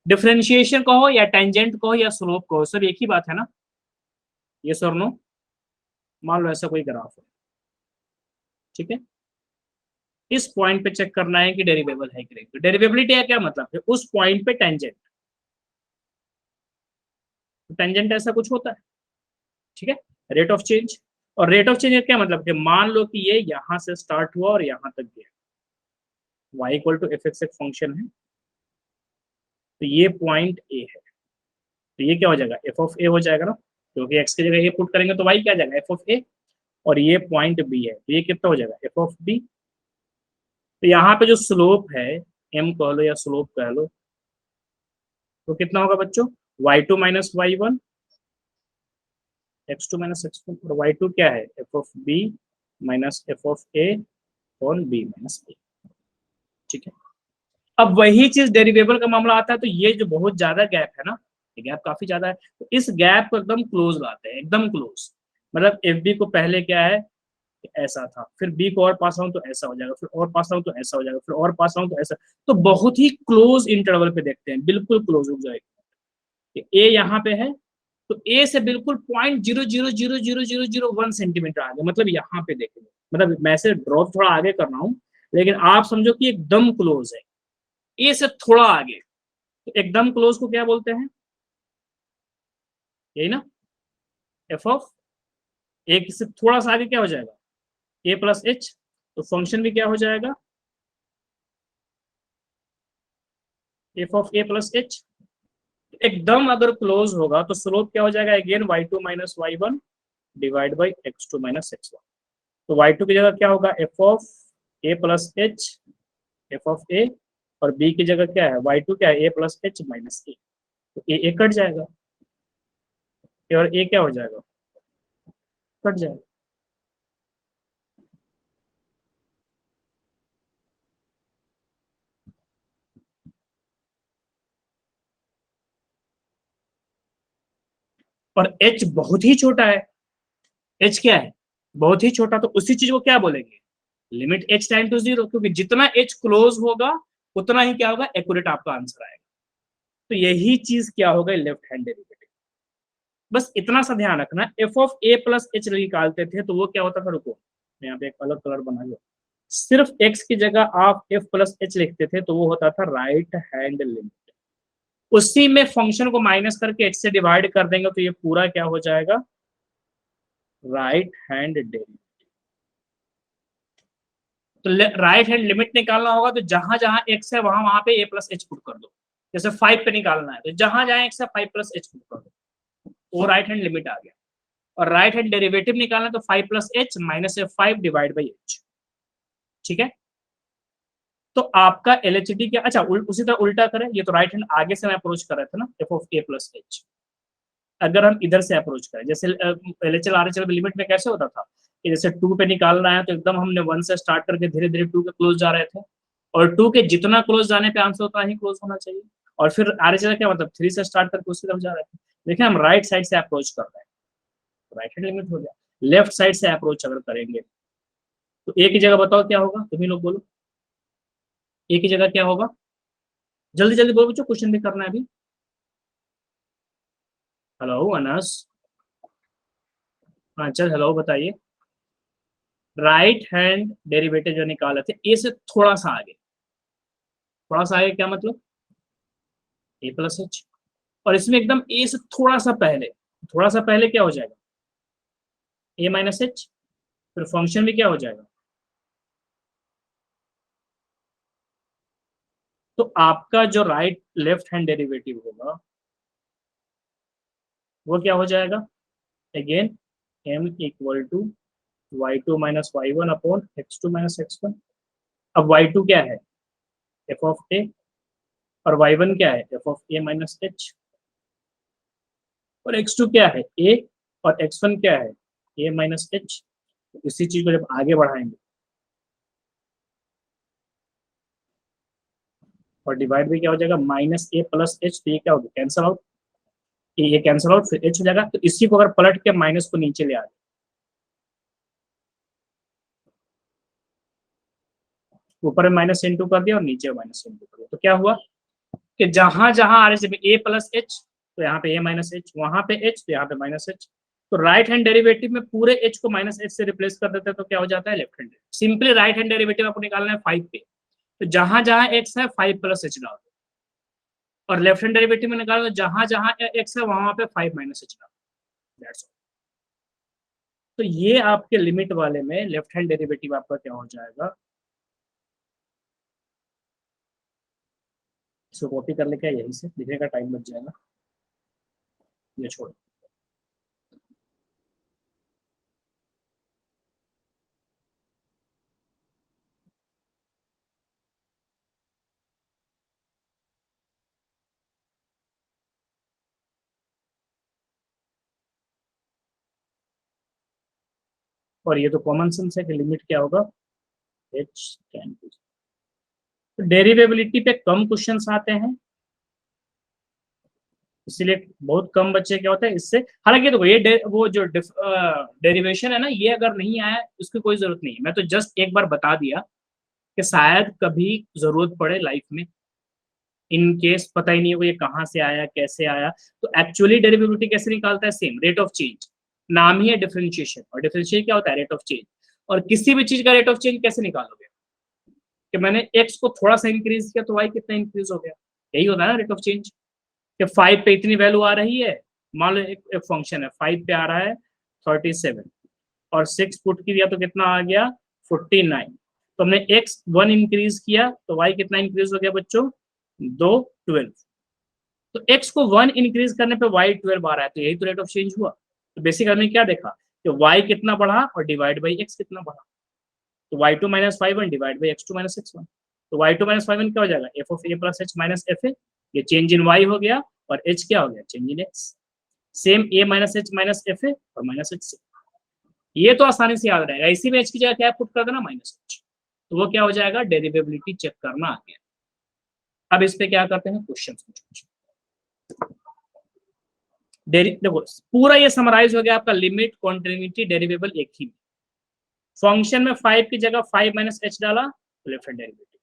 डिफरेंशिएशन कहो या टेंजेंट कहो या स्लोप कहो, सब एक ही बात है ना, ये सर नो। मान लो ऐसा कोई ग्राफ है, ठीक है, इस पॉइंट पे चेक करना है कि डेरिवेबल है कि नहीं। तो डेरिवेबिलिटी है क्या मतलब है, उस पॉइंट पे टेंजेंट, तो टेंजेंट ऐसा कुछ होता है। ठीक है, रेट ऑफ चेंज, और रेट ऑफ चेंज क्या मतलब कि मान लो कि ये यहां से स्टार्ट हुआ और यहां तक गया, y equal to F X एक फंक्शन है, तो ये पॉइंट ए है, तो ये क्या हो जाएगा, एफ ऑफ ए हो जाएगा ना, क्योंकि x की जगह ये पुट करेंगे तो y क्या आ जाएगा, एफ ऑफ ए, और ये पॉइंट बी है तो ये कितना हो जाएगा, एफ ऑफ बी। तो यहाँ पे जो स्लोप है, m कह लो या स्लोप कह लो, तो कितना होगा बच्चों, y2 minus y1, x2 minus x1, और y2 क्या है, F of B minus F of A on B minus A. ठीक है, अब वही चीज डेरिवेबल का मामला आता है, तो ये जो बहुत ज्यादा गैप है ना, ये गैप काफी ज्यादा है, तो इस गैप को एकदम क्लोज लाते हैं, एकदम क्लोज। मतलब एफ बी को पहले क्या है, ऐसा था, फिर बी को और पास आऊं तो ऐसा हो जाएगा, फिर और पास आऊं तो ऐसा हो जाएगा, फिर और पास आऊं तो ऐसा, तो बहुत ही क्लोज इंटरवल पे देखते हैं, बिल्कुल क्लोज हो जाएगा। ए यहाँ पे है तो ए से बिल्कुल 0.0000001 सेंटीमीटर आगे, मतलब यहाँ पे देखेंगे, मतलब मैं से ड्रॉप थोड़ा आगे कर रहा हूँ, लेकिन आप समझो कि एकदम क्लोज है, ए से थोड़ा आगे। तो एकदम क्लोज को क्या बोलते हैं, यही ना, एफ ऑफ ए से थोड़ा सा आगे क्या हो जाएगा, ए प्लस एच, तो फंक्शन भी क्या हो जाएगा, F of A plus H. एकदम अगर क्लोज होगा तो स्लोप क्या हो जाएगा, again y2 minus y1 divide by x2 minus x1। तो y2 की जगह क्या होगा, F of A plus H, F of A, और b की जगह क्या है, y2 क्या है, A plus H minus A, तो ए कट जाएगा, और ए क्या हो जाएगा, कट जाएगा। और h बहुत ही छोटा है, h क्या है, बहुत ही छोटा, तो उसी चीज को क्या बोलेंगे, लिमिट h टाइम टू 0, क्योंकि जितना h क्लोज होगा उतना ही क्या होगा, एक्यूरेट आपका आंसर आएगा। तो यही चीज क्या होगा, लेफ्ट हैंड डेरिवेटिव। बस इतना सा ध्यान रखना, F of A plus H निकालते थे तो वो क्या होता था, रुको मैं यहाँ पे एक अलग कलर बना लिया, सिर्फ x की जगह आप f प्लस एच लिखते थे तो वो होता था राइट हैंड लिमिट। उसी में फंक्शन को माइनस करके h से डिवाइड कर देंगे तो ये पूरा क्या हो जाएगा, राइट हैंड डेरिवेटिव। तो राइट हैंड लिमिट निकालना होगा तो जहां जहां x है वहां वहां पे a प्लस एच पुट कर दो। जैसे 5 पे निकालना है तो जहां जहां x है 5 प्लस एच पुट कर दो, वो राइट हैंड लिमिट आ गया। और राइट हैंड डेरिवेटिव निकालना तो 5 plus H minus 5 divide by H. ठीक है, तो आपका एलएचडी क्या, अच्छा उसी तरह उल्टा करें, ये तो राइट हैंड आगे से मैं अप्रोच कर रहा था ना, F of A plus H. अगर हम इधर से अप्रोच करें, जैसे एलएचएल आरएचएल लिमिट में कैसे होता था कि जैसे 2 पे निकालना है तो एकदम हमने 1 से स्टार्ट करके धीरे धीरे 2 के क्लोज जा रहे थे, और 2 के जितना क्लोज जाने पे आंसर उतना ही क्लोज होना चाहिए। और फिर आरएचएल क्या मतलब 3 से स्टार्ट करके उसकी तरफ जा रहे थे। देखिए हम राइट साइड से अप्रोच कर रहे हैं, राइट हैंड लिमिट हो गया। लेफ्ट साइड से अप्रोच अगर करेंगे तो एक ही जगह बताओ क्या होगा, तुम ही लोग बोलो, एक ही जगह क्या होगा, जल्दी जल्दी बोलो बच्चों, क्वेश्चन भी करना है अभी। हेलो अनस, हाँ चल हेलो बताइए। राइट हैंड डेरिवेटिव जो निकाले थे ए से थोड़ा सा आगे, थोड़ा सा आगे क्या मतलब, ए प्लस एच, और इसमें एकदम ए से थोड़ा सा पहले, थोड़ा सा पहले क्या हो जाएगा, ए माइनस एच, फिर फंक्शन भी क्या हो जाएगा। तो आपका जो राइट लेफ्ट हैंड डेरिवेटिव होगा वो क्या हो जाएगा, again m equal to y2 minus y1 upon x2 minus x1। अब y2 क्या है, f ऑफ a, और y1 क्या है, f of a minus h, और x2 क्या है a, और x1 क्या है a माइनस h। इसी चीज को जब आगे बढ़ाएंगे और डिवाइड भी क्या हो जाएगा, माइनस a प्लस h, तो ये क्या होगा, कैंसल आउट, ये कैंसल आउट, फिर h हो जाएगा। तो इसी को अगर पलट के माइनस को नीचे ले आ जाए, ऊपर में माइनस इंटू कर दिया और नीचे माइनस इंटू कर दिया, तो क्या हुआ कि जहां जहां आ रहे ए प्लस एच तो यहाँ पे ए माइनस एच, वहां पे एच तो यहाँ पे माइनस एच। तो राइट हैंड डेरिवेटिव में पूरे एच को माइनस एच से रिप्लेस कर देते हैं तो क्या हो जाता है, left hand. Simply write hand derivative आपको निकालना है 5 पे, तो जहां जहां एक्स है 5 प्लस एच डाल दो, और लेफ्ट हैंड डेरिवेटिव में निकालो जहां जहां एक्स है वहां पे 5 माइनस एच डाल दो, दैट्स ऑल। तो ये आपके लिमिट वाले में लेफ्ट हैंड डेरिवेटिव आपका क्या हो जाएगा, इसको कॉपी कर लेके यहीं से लिखने का टाइम बच जाएगा, ये छोड़ो। और ये तो कॉमन सेंस है कि लिमिट क्या होगा, एच टेन टू। तो डेरिवेबिलिटी पे कम क्वेश्चंस आते हैं, इसीलिए बहुत कम बच्चे क्या होता है इससे। हालांकि देखो ये वो जो डेरिवेशन है ना, ये अगर नहीं आया उसकी कोई जरूरत नहीं है, मैं तो जस्ट एक बार बता दिया कि शायद कभी जरूरत पड़े लाइफ में, इन केस पता ही नहीं हो ये कहाँ से आया कैसे आया। तो एक्चुअली डेरिवेबिलिटी कैसे निकालता है, सेम रेट ऑफ चेंज, नाम ही है डिफरेंशिएशन, और डिफरेंशिएशन क्या होता है, रेट ऑफ चेंज। और किसी भी चीज का रेट ऑफ चेंज कैसे निकालोगे, कि मैंने एक्स को थोड़ा सा इंक्रीज किया तो वाई कितना इंक्रीज हो गया, यही होता है ना रेट ऑफ चेंज। कि 5 पे इतनी वैल्यू आ रही है, मान लो एक फंक्शन है 5 पे आ रहा है 37, और 6 पुट किया तो कितना आ गया 49। तो हमने x 1 इंक्रीज किया तो y कितना इंक्रीज हो गया बच्चों, 2 12। तो x को 1 इंक्रीज करने पे y 12 आ रहा है, तो यही तो रेट ऑफ चेंज हुआ। तो बेसिक हमने क्या देखा कि y कितना बढ़ा और डिवाइड बाई x कितना बढ़ा, तो y2 minus 5 divide by x2 minus 6 तो y2 माइनस 5 क्या हो जाएगा, f of a plus h minus F A, ये चेंज इन y हो गया, और h क्या हो गया, change in x। Same a minus h minus F A और माइनस h से, ये तो आसानी से याद रहेगा। इसी में h की जगह क्या पुट कर देना, माइनस h, तो वो क्या हो जाएगा, डेरिवेबिलिटी चेक करना आ गया। अब इस पे क्या करते हैं, क्वेश्चन देखो पूरा ये समराइज हो गया आपका, लिमिट, कॉन्टिन्यूटी, डेरिवेबल एक ही। फंक्शन में 5 की जगह 5 माइनस एच डाला तो लेफ्ट हैंड डेरिवेटिव,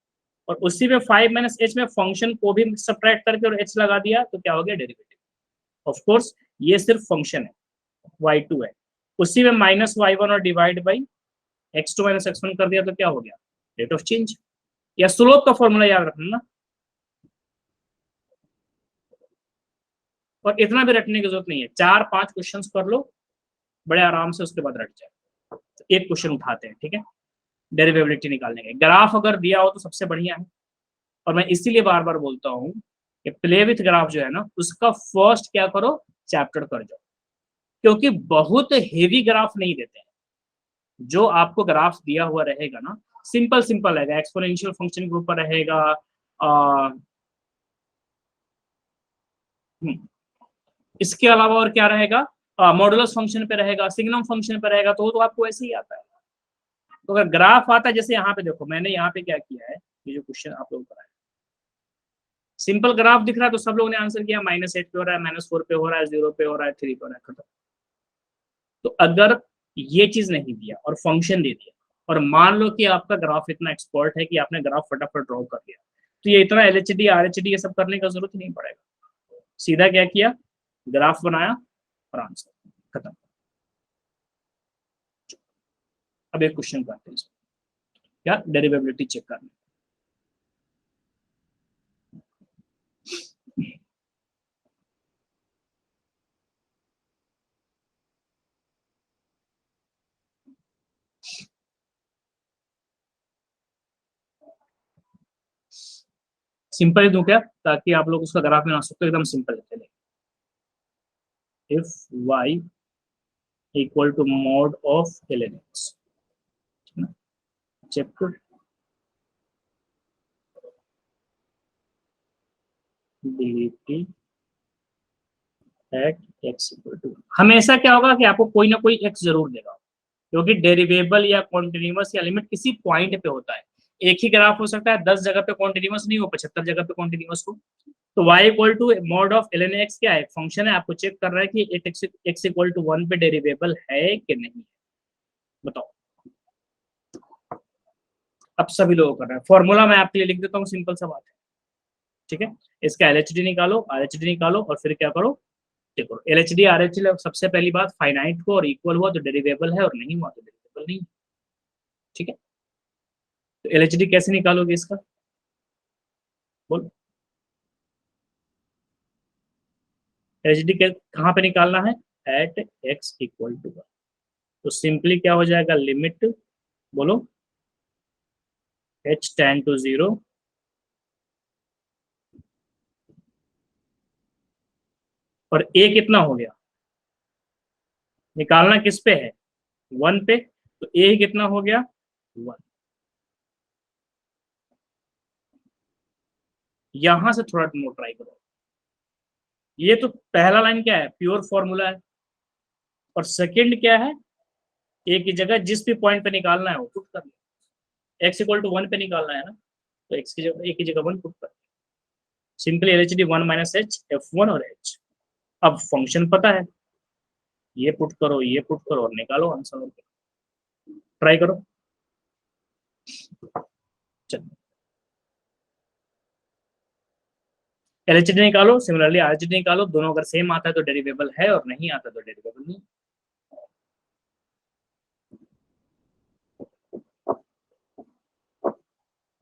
और उसी में 5 माइनस एच में फंक्शन को भी सब्ट्रैक्ट करके और एच लगा दिया तो क्या हो गया, डेरिवेटिव। ऑफ कोर्स ये सिर्फ फंक्शन है, y2 है, उसी में माइनस y1 और divide by x2 minus x1 कर दिया तो क्या हो गया, रेट ऑफ चेंज, या स्लोप का फॉर्मूला याद रखना ना। और इतना भी रटने की जरूरत नहीं है, 4-5 क्वेश्चंस कर लो बड़े आराम से, उसके बाद रट जाए। तो एक क्वेश्चन उठाते हैं, ठीक है, डेरिवेबिलिटी निकालने के। ग्राफ अगर दिया हो तो सबसे बढ़िया है, और मैं इसीलिए बार बार बोलता हूँ कि प्ले विथ ग्राफ जो है ना, उसका फर्स्ट क्या करो, चैप्टर कर जाओ, क्योंकि बहुत हेवी ग्राफ नहीं देते हैं। जो आपको ग्राफ दिया हुआ रहेगा ना, सिंपल सिंपल रहेगा, एक्सपोनेंशियल फंक्शन के ऊपर रहेगा, इसके अलावा और क्या रहेगा, मॉडुलस फंक्शन पे रहेगा, सिग्नम फंक्शन पे रहेगा, तो आपको ऐसे ही आता है। तो अगर ग्राफ आता है, जैसे यहाँ पे देखो, मैंने यहाँ पे क्या किया है, ये जो क्वेश्चन आप लोगों को कराया, सिंपल ग्राफ दिख रहा है तो सब लोगों ने आंसर किया, -8 पे हो रहा है, -4 पे हो रहा है, 0 पे हो रहा है, 3 पे हो रहा है, खत्म। तो अगर ये चीज नहीं दिया और फंक्शन दे दिया, और मान लो कि आपका ग्राफ इतना एक्सपर्ट है कि आपने ग्राफ फटाफट ड्रॉ कर दिया, तो ये इतना LHD RHD ये सब करने का जरूरत ही नहीं पड़ेगा, सीधा क्या किया, ग्राफ बनाया और आंसर, खत्म। अब एक क्वेश्चन करते हैं, क्या डेरिवेबिलिटी चेक करना। सिंपल ही दूं क्या, ताकि आप लोग उसका ग्राफ बना सकते हो, एकदम सिंपल चले। If y equal to mod of ln x, check dt at x equal to, हमेशा क्या होगा कि आपको कोई ना कोई x जरूर देगा, क्योंकि डेरिवेबल या कॉन्टिन्यूअस या लिमिट किसी पॉइंट पे होता है। एक ही ग्राफ हो सकता है, 10 जगह पे कॉन्टिन्यूअस नहीं हो, 75 जगह पे कॉन्टिन्यूअस हो। तो y equal to mod of ln x क्या है, फंक्शन है, आपको चेक कर रहा है कि x इक्वल टू 1 पे डेरिवेबल है कि नहीं, बताओ। अब सभी लोग कर रहे हैं, फॉर्मूला मैं आपके लिए लिख देता हूँ, सिंपल सा बात है, ठीक है। इसका LHD निकालो, RHD निकालो, और फिर क्या करो, देखो LHD RHD, सबसे पहली बात, फाइनाइट को और इक्वल हुआ तो डेरिवेबल है, और नहीं हुआ तो डेरिवेबल नहीं, ठीक है। तो LHD कैसे निकालोगे इसका, बोल, LHD कहाँ पे निकालना है, एट x इक्वल टू 1। तो सिंपली क्या हो जाएगा, लिमिट, बोलो, h टेंड टू 0, और a कितना हो गया, निकालना किस पे है, 1 पे, तो a कितना हो गया, 1। यहां से थोड़ा मोर ट्राई करो, ये तो पहला लाइन क्या है, प्योर फॉर्मूला है, और सेकंड क्या है, a की जगह जिस भी पॉइंट पे निकालना है वो पुट कर लिया, x इक्वल टू 1 पे निकालना है ना, तो x की जगह a की जगह 1 पुट कर, simply LHD 1 minus h f1 और h। अब फंक्शन पता है, ये पुट करो, ये पुट करो, और निकालो आंसर, ट्राई करो, चलो LHD निकालो, सिमिलरली RHD निकालो, दोनों अगर सेम आता है तो डेरिवेबल है, और नहीं आता तो डेरिवेबल नहीं।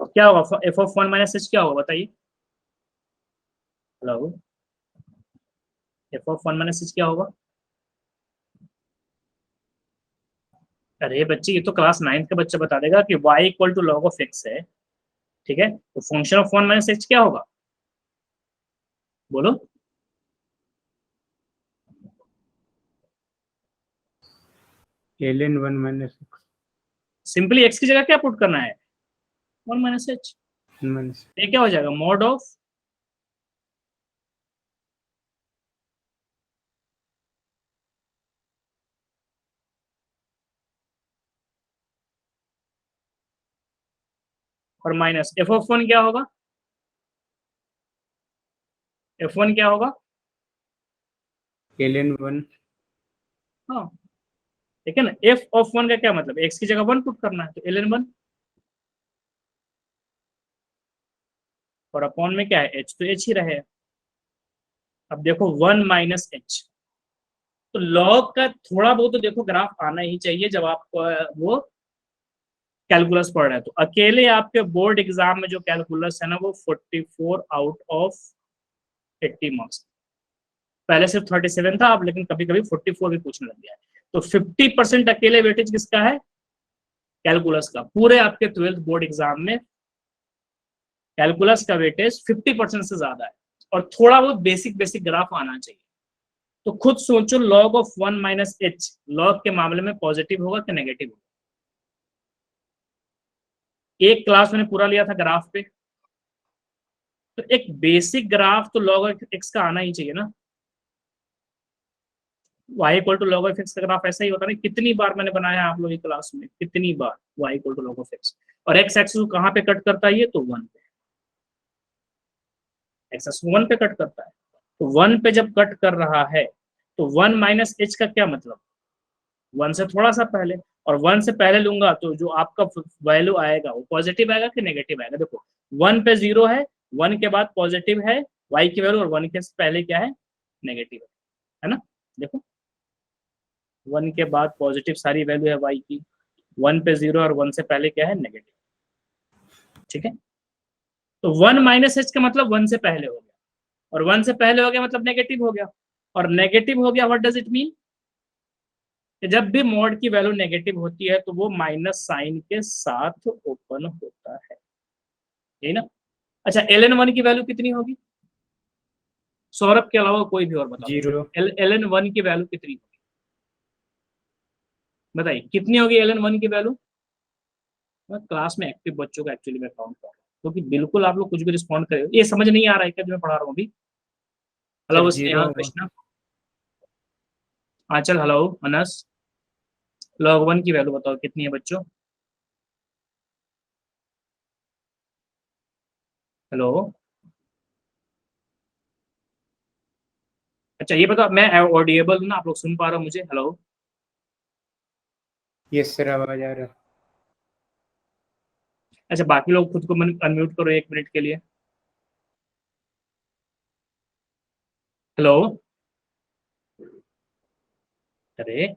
क्या होगा, f ऑफ 1 माइनस h क्या होगा, बताइए, hello, f of 1 minus h क्या होगा, अरे बच्चे ये तो क्लास 9th का बच्चा बता देगा कि y equal to log of x है, ठीक है, तो फंक्शन ऑफ 1 माइनस h क्या होगा, बोलो, ln 1 minus x simply x की जगह क्या पुट करना है, 1 माइनस h, minus ये क्या हो जाएगा, मॉड ऑफ और माइनस f ऑफ 1 क्या होगा, f1 क्या होगा, ln 1 हाँ ठीक है ना। एफ ऑफ 1 का क्या मतलब, एक्स की जगह 1 पुट करना है, तो ln 1 और अपॉन में क्या है, एच, तो एच ही रहे। अब देखो 1 माइनस एच, तो लॉग का थोड़ा बहुत तो देखो ग्राफ आना ही चाहिए जब आप वो कैलकुलस पढ़ रहे हैं। तो अकेले आपके बोर्ड एग्जाम में जो कैलकुलस है ना वो 44 आउट ऑफ 80 मार्क्स, पहले सिर्फ 37 था, अब लेकिन कभी कभी 44 भी पूछने लग गया है। तो 50% अकेले वेटेज किसका है, कैलकुलस का। पूरे आपके 12th बोर्ड एग्जाम में कैलकुलस का वेटेज 50% से ज्यादा है, और थोड़ा बहुत बेसिक बेसिक ग्राफ आना चाहिए। तो खुद सोचो, log of 1 minus H log के मामले में पॉजिटिव होगा कि नेगेटिव होगा। एक क्लास मैंने पूरा लिया था ग्राफ पे, तो एक बेसिक ग्राफ तो लॉग ऑफ एक्स का आना ही चाहिए ना। y equal to log of X का ग्राफ ऐसा ही होता है ना। कितनी बार मैंने बनाया आप लोग की क्लास में, कितनी बार y equal to log of X, और x एक्सिस कहाँ पे कट करता है, ये तो 1 पे, x एक्सिस 1 पे कट करता है। तो 1 पे जब कट कर रहा है तो 1 माइनस एच का क्या मतलब, 1 से थोड़ा सा पहले, और 1 से पहले लूंगा तो जो आपका वैल्यू आएगा वो पॉजिटिव आएगा कि नेगेटिव आएगा। देखो 1 पे 0 है, 1 के बाद पॉजिटिव है y की वैल्यू, और 1 के पहले क्या है, नेगेटिव है ना। देखो 1 के बाद पॉजिटिव सारी वैल्यू है y की, 1 पे 0 और 1 से पहले क्या है, नेगेटिव। ठीक है, तो 1 माइनस एच का मतलब 1 से पहले हो गया, और 1 से पहले हो गया मतलब नेगेटिव हो गया, और नेगेटिव हो गया व्हाट डज इट मीन, जब भी मॉड की वैल्यू नेगेटिव होती है तो वो माइनस साइन के साथ ओपन होता है, यही ना। अच्छा ln 1 की वैल्यू कितनी होगी, सौरभ के अलावा कोई भी और बताओ, 0। ln 1 की वैल्यू कितनी होगी, बताइए कितनी होगी ln 1 की वैल्यू। मैं क्लास में एक्टिव बच्चों का एक्चुअली मैं काउंट कर रहा हूँ, क्योंकि बिल्कुल आप लोग कुछ भी रिस्पॉन्ड करें, ये समझ नहीं आ रहा है क्या जो मैं पढ़ा रहा हूँ अभी। Hello sir Sneha, 0। कृष्णा, आंचल, हेलो अनस, log 1 की वैल्यू बताओ कितनी है बच्चों। हेलो, अच्छा ये बताओ, मैं ऑडिएबल हूँ ना, आप लोग सुन पा रहे हो मुझे, हेलो। यस सर, आवाज आ रहा है। अच्छा बाकी लोग खुद को अनम्यूट करो 1 मिनट के लिए। हेलो, अरे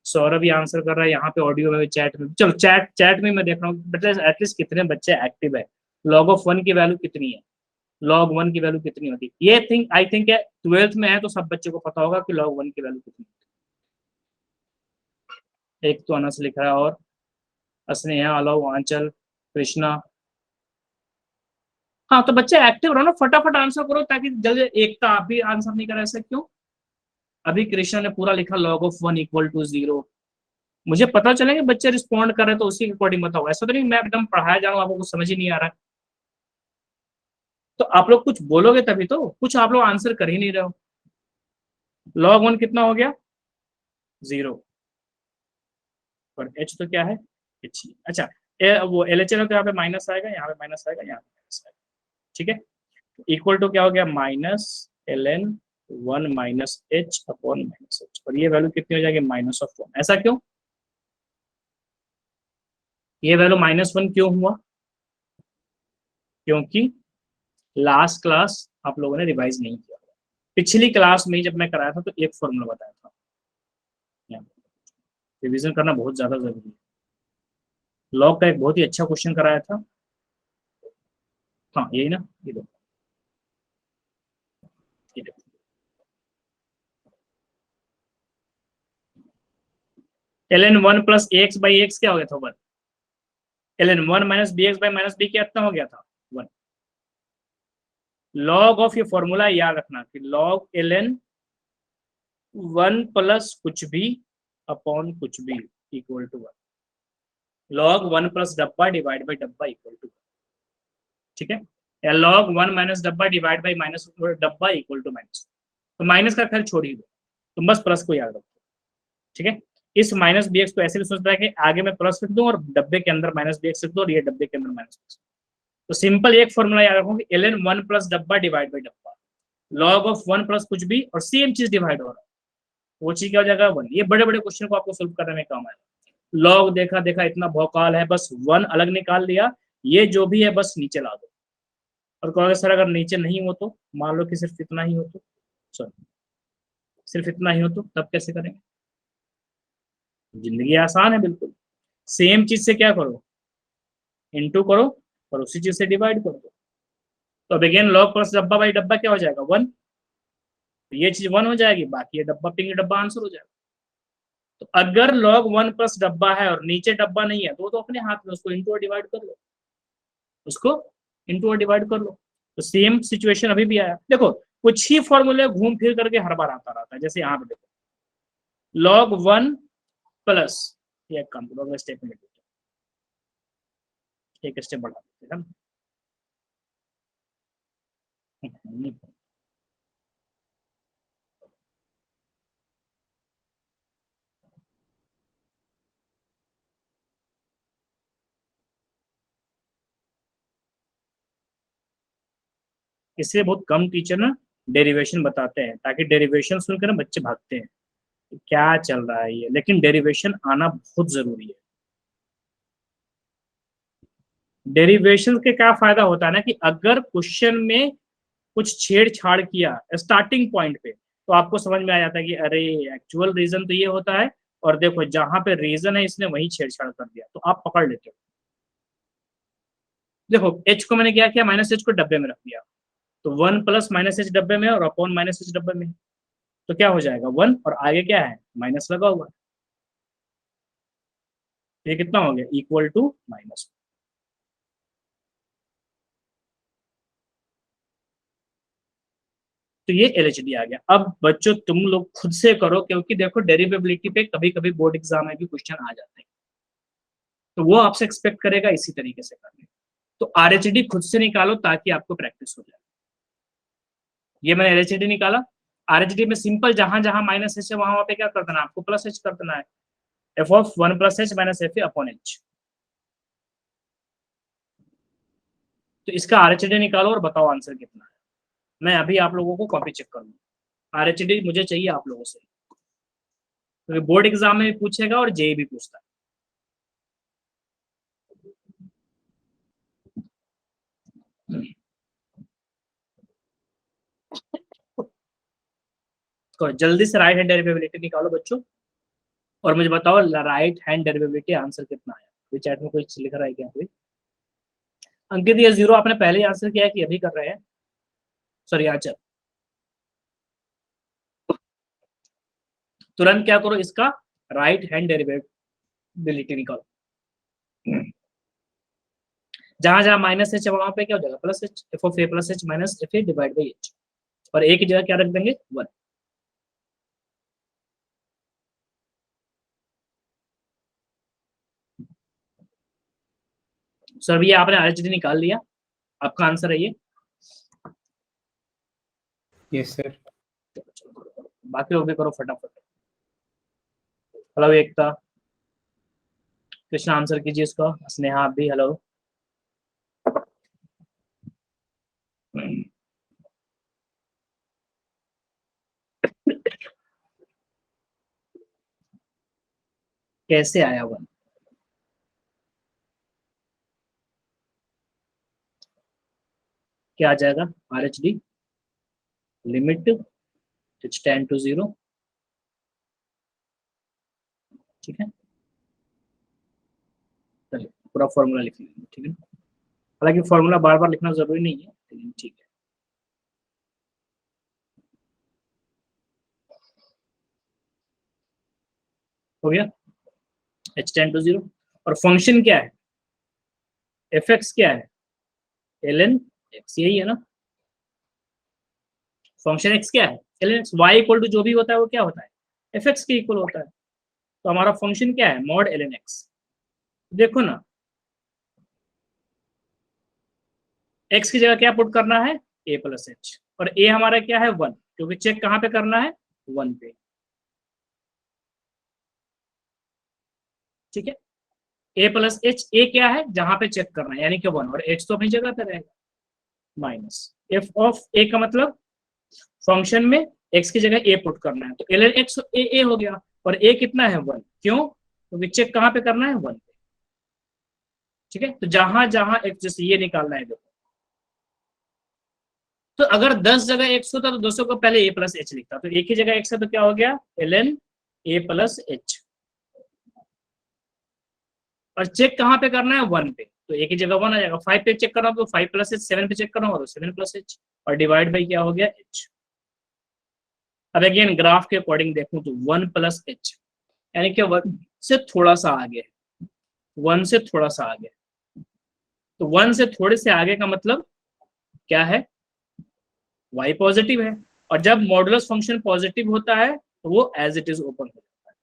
सौरभ ये आंसर कर रहा है यहाँ पे ऑडियो में, चैट में, चलो चैट में मैं देख रहा हूँ, बट एटलीस्ट कितने बच्चे एक्टिव है। log ऑफ 1 की वैल्यू कितनी है, log 1 की वैल्यू कितनी होती है, ये थिंक आई थिंक 12th में है तो सब बच्चों को पता होगा कि log 1 की वैल्यू कितनी है। एक तो अनस लिख रहा है, और स्नेहा, अलाउ, आंचल, कृष्णा। हाँ तो बच्चे एक्टिव रहो ना, फटाफट आंसर करो ताकि जल्दी, एक तो आप भी आंसर नहीं कर ऐसा क्यों। अभी कृष्णा ने पूरा लिखा log ऑफ 1 इक्वल टू 0। मुझे पता चले कि बच्चे रिस्पॉन्ड कर रहे हैं तो उसी के अकॉर्डिंग बताओ, ऐसा तो नहीं मैं एकदम पढ़ाया जा रहा हूँ आपको कुछ समझ ही नहीं आ रहा है। तो आप लोग कुछ बोलोगे तभी तो, कुछ आप लोग आंसर कर ही नहीं रहे हो। log 1 कितना हो गया, 0, और h तो क्या है, h। अच्छा वो LHS है तो यहाँ पे माइनस आएगा, यहाँ पे माइनस आएगा, यहाँ पे माइनस आएगा, ठीक है। इक्वल टू क्या हो गया, minus ln 1 minus H upon minus H, और ये वैल्यू कितनी हो जाएगी, -1। ऐसा क्यों, ये वैल्यू -1 क्यों हुआ, क्योंकि लास्ट क्लास आप लोगों ने रिवाइज नहीं किया। पिछली क्लास में जब मैं कराया था तो एक फॉर्मूला बताया था, रिवीजन करना बहुत ज्यादा जरूरी है। लॉग का एक बहुत ही अच्छा क्वेश्चन कराया था, हाँ यही ना, ये देखो, ये देखो, ln 1 plus ax by x क्या हो गया था 1, ln 1 minus bx by minus b क्या हो गया था 1। लॉग ऑफ ये फॉर्मूला याद रखना कि लॉग ln 1 प्लस कुछ भी अपॉन कुछ भी इक्वल टू 1, log 1 प्लस डब्बा डिवाइड बाई डब्बा इक्वल टू, ठीक है, या log 1 माइनस डब्बा डिवाइड बाई माइनस डब्बा इक्वल टू माइनस। तो माइनस का ख्याल छोड़ ही दो, तुम बस प्लस को याद रखो, ठीक है। इस माइनस bx को ऐसे भी सोचता है कि आगे मैं प्लस लिख दूं और डब्बे के अंदर माइनस bx लिख दूं और ये डब्बे के अंदर माइनस bx। तो सिंपल एक फॉर्मूला याद रखो कि ln 1 प्लस डब्बा डिवाइड बाई डब्बा, log ऑफ 1 प्लस कुछ भी और सेम चीज डिवाइड हो रहा है, वो चीज क्या हो जाएगा 1। ये बड़े बड़े क्वेश्चन को आपको सोल्व करने में काम आएगा। लॉग देखा देखा इतना भौकाल है, बस 1 अलग निकाल लिया, ये जो भी है बस नीचे ला दो। और कहोगे सर अगर नीचे नहीं हो तो, मान लो कि सिर्फ इतना ही हो तो, सॉरी सिर्फ इतना ही हो तो तब कैसे करेंगे? जिंदगी आसान है बिल्कुल। सेम चीज से क्या करो, इनटू करो और उसी चीज से डिवाइड कर दो। तो अब अगेन लॉग प्लस डब्बा बाई डब्बा क्या हो जाएगा 1। तो ये चीज 1 हो जाएगी, बाकी ये डब्बा पिंग डब्बा आंसर हो जाएगा। तो अगर log 1 प्लस डब्बा है और नीचे डब्बा नहीं है तो अपने हाथ में उसको इंटू और डिवाइड कर लो, उसको इंटू और डिवाइड कर लो। तो सेम सिचुएशन अभी भी आया। देखो कुछ ही फॉर्मूले घूम फिर करके हर बार आता रहता है। जैसे यहाँ पे देखो log 1 प्लस, एक काम करो स्टेप में एक स्टेप बढ़ा देते हैं। इसलिए बहुत कम टीचर ना डेरिवेशन बताते हैं, ताकि डेरिवेशन सुनकर ना बच्चे भागते हैं क्या चल रहा है ये। लेकिन डेरिवेशन आना बहुत जरूरी है। डेरिवेशन के क्या फायदा होता है ना, कि अगर क्वेश्चन में कुछ छेड़छाड़ किया स्टार्टिंग पॉइंट पे तो आपको समझ में आ जाता है कि अरे एक्चुअल रीजन तो ये होता है, और देखो जहां पे रीजन है इसने वही छेड़छाड़ कर दिया, तो आप पकड़ लेते हो। देखो h को मैंने क्या किया, माइनस h को डब्बे में रख दिया, तो 1 प्लस माइनस h डब्बे में और अपॉन माइनस h डब्बे में, तो क्या हो जाएगा 1 और आगे क्या है माइनस लगा हुआ। ये कितना हो गया इक्वल टू माइनस। तो ये एलएचडी आ गया। अब बच्चों तुम लोग खुद से करो, क्योंकि देखो डेरिवेबिलिटी पे कभी कभी बोर्ड एग्जाम में भी क्वेश्चन आ जाते हैं, तो वो आपसे एक्सपेक्ट करेगा इसी तरीके से करने। तो आरएचडी खुद से निकालो ताकि आपको प्रैक्टिस हो जाए। ये मैंने एलएचडी निकाला। आरएचडी में सिंपल जहां जहां माइनस एच है वहां पे क्या कर देना, आपको प्लस एच कर देना है। F of 1 plus H minus F upon H. तो इसका आरएचडी निकालो और बताओ आंसर कितना है। मैं अभी आप लोगों को कॉपी चेक करूंगा। आरएचडी मुझे चाहिए आप लोगों से, क्योंकि तो बोर्ड एग्जाम में भी पूछेगा और जेई भी पूछता है। तो जल्दी से राइट हैंड डेरिवेबिलिटी निकालो बच्चों, और मुझे बताओ राइट हैंड डेरिवेबिलिटी आंसर कितना आया। कोई चैट में कोई लिख रहा है क्या? कोई अंकित ये 0 आपने पहले ही आंसर किया है कि अभी कर रहे हैं? सॉरी आचर तुरंत क्या करो, इसका राइट हैंड डेरिवेबिलिटी निकालो। जहां जहां माइनस एच है वहां पे क्या हो जाएगा plus H. F of A plus H minus F A divide by H, और ए की जगह क्या रख देंगे 1। सर भैया आपने आरएचडी निकाल लिया, आपका आंसर है ये? Yes sir. बाकी वो भी करो फटाफट। हेलो एकता, कृष्णा आंसर कीजिए इसका। स्नेहा आप भी हेलो। कैसे आया 1? क्या आ जाएगा RHD limit it's tend to 0। ठीक है, चलिए पूरा फॉर्मूला लिख लेंगे। ठीक है, हालांकि फॉर्मूला बार बार लिखना जरूरी नहीं है, लेकिन ठीक है। हो गया h टेंड टू 0। और फंक्शन क्या है, एफ एक्स क्या है ln x, यही है ना। फंक्शन x क्या है ln x। y equal to जो भी होता है वो क्या होता है एफ एक्स के इक्वल होता है। तो हमारा फंक्शन क्या है मॉड ln x। देखो ना x की जगह क्या पुट करना है a प्लस एच, और a हमारा क्या है 1, क्योंकि चेक कहाँ पे करना है 1 पे। ठीक है, a प्लस एच, a क्या है जहां पे चेक करना है यानी कि 1, और h तो अपनी जगह पे रहेगा माइनस। एफ ऑफ a का मतलब फंक्शन में x की जगह a पुट करना है, तो ln x a हो गया, और a कितना है 1, क्यों, क्योंकि चेक कहाँ पे करना है 1 पे, ठीक है। तो जहां जहां x, जैसे ये निकालना है देखो, तो अगर 10 जगह x होता तो 200 को पहले a प्लस एच लिखता, तो एक ही जगह x है तो क्या हो गया ln a प्लस एच, और चेक कहाँ पे करना है 1 पे, तो एक ही जगह 1 आ जाएगा। 5 पे चेक करना हो तो 5 प्लस एच, 7 पे चेक करना होगा तो 7 प्लस एच, और डिवाइड बाई क्या हो गया h। अब अगेन ग्राफ के अकॉर्डिंग देखूं तो 1 प्लस एच, यानी कि 1 से थोड़ा सा आगे, 1 से थोड़ा सा आगे, तो 1 से थोड़े से आगे का मतलब क्या है, y पॉजिटिव है, और जब मॉडुलस फंक्शन पॉजिटिव होता है तो वो एज इट इज ओपन हो जाता है,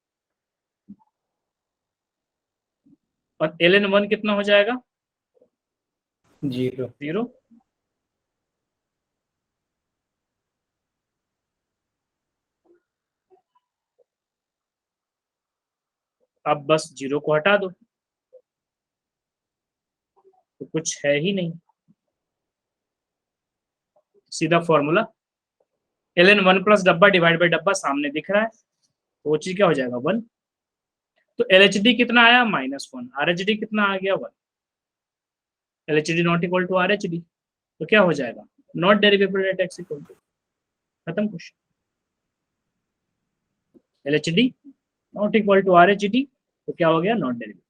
और ln 1 कितना हो जाएगा 0। 0। अब बस 0 को हटा दो तो कुछ है ही नहीं, सीधा फॉर्मूला ln 1 प्लस डब्बा डिवाइड बाई डब्बा सामने दिख रहा है, तो वो चीज क्या हो जाएगा 1। तो LHD कितना आया -1, RHD कितना आ गया 1, LHD not equal to RHD, तो क्या हो जाएगा not derivable at x equal to, खत्म question. LHD not equal to RHD, तो क्या हो गया नॉट डेरिवेबल।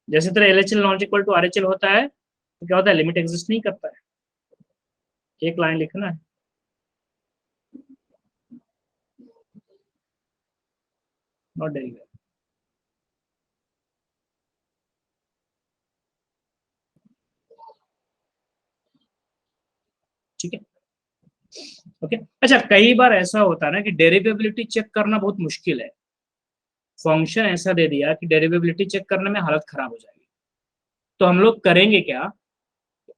जैसे तरह LHL not equal to RHL होता है तो क्या होता है, लिमिट एग्जिस्ट नहीं करता है, एक लाइन लिखना है, नॉट डेरिवेबल। ठीक है, ओके। अच्छा, कई बार ऐसा होता है ना कि डेरिवेबिलिटी चेक करना बहुत मुश्किल है, फंक्शन ऐसा दे दिया कि डेरिवेबिलिटी चेक करने में हालत खराब हो जाएगी, तो हम लोग करेंगे क्या,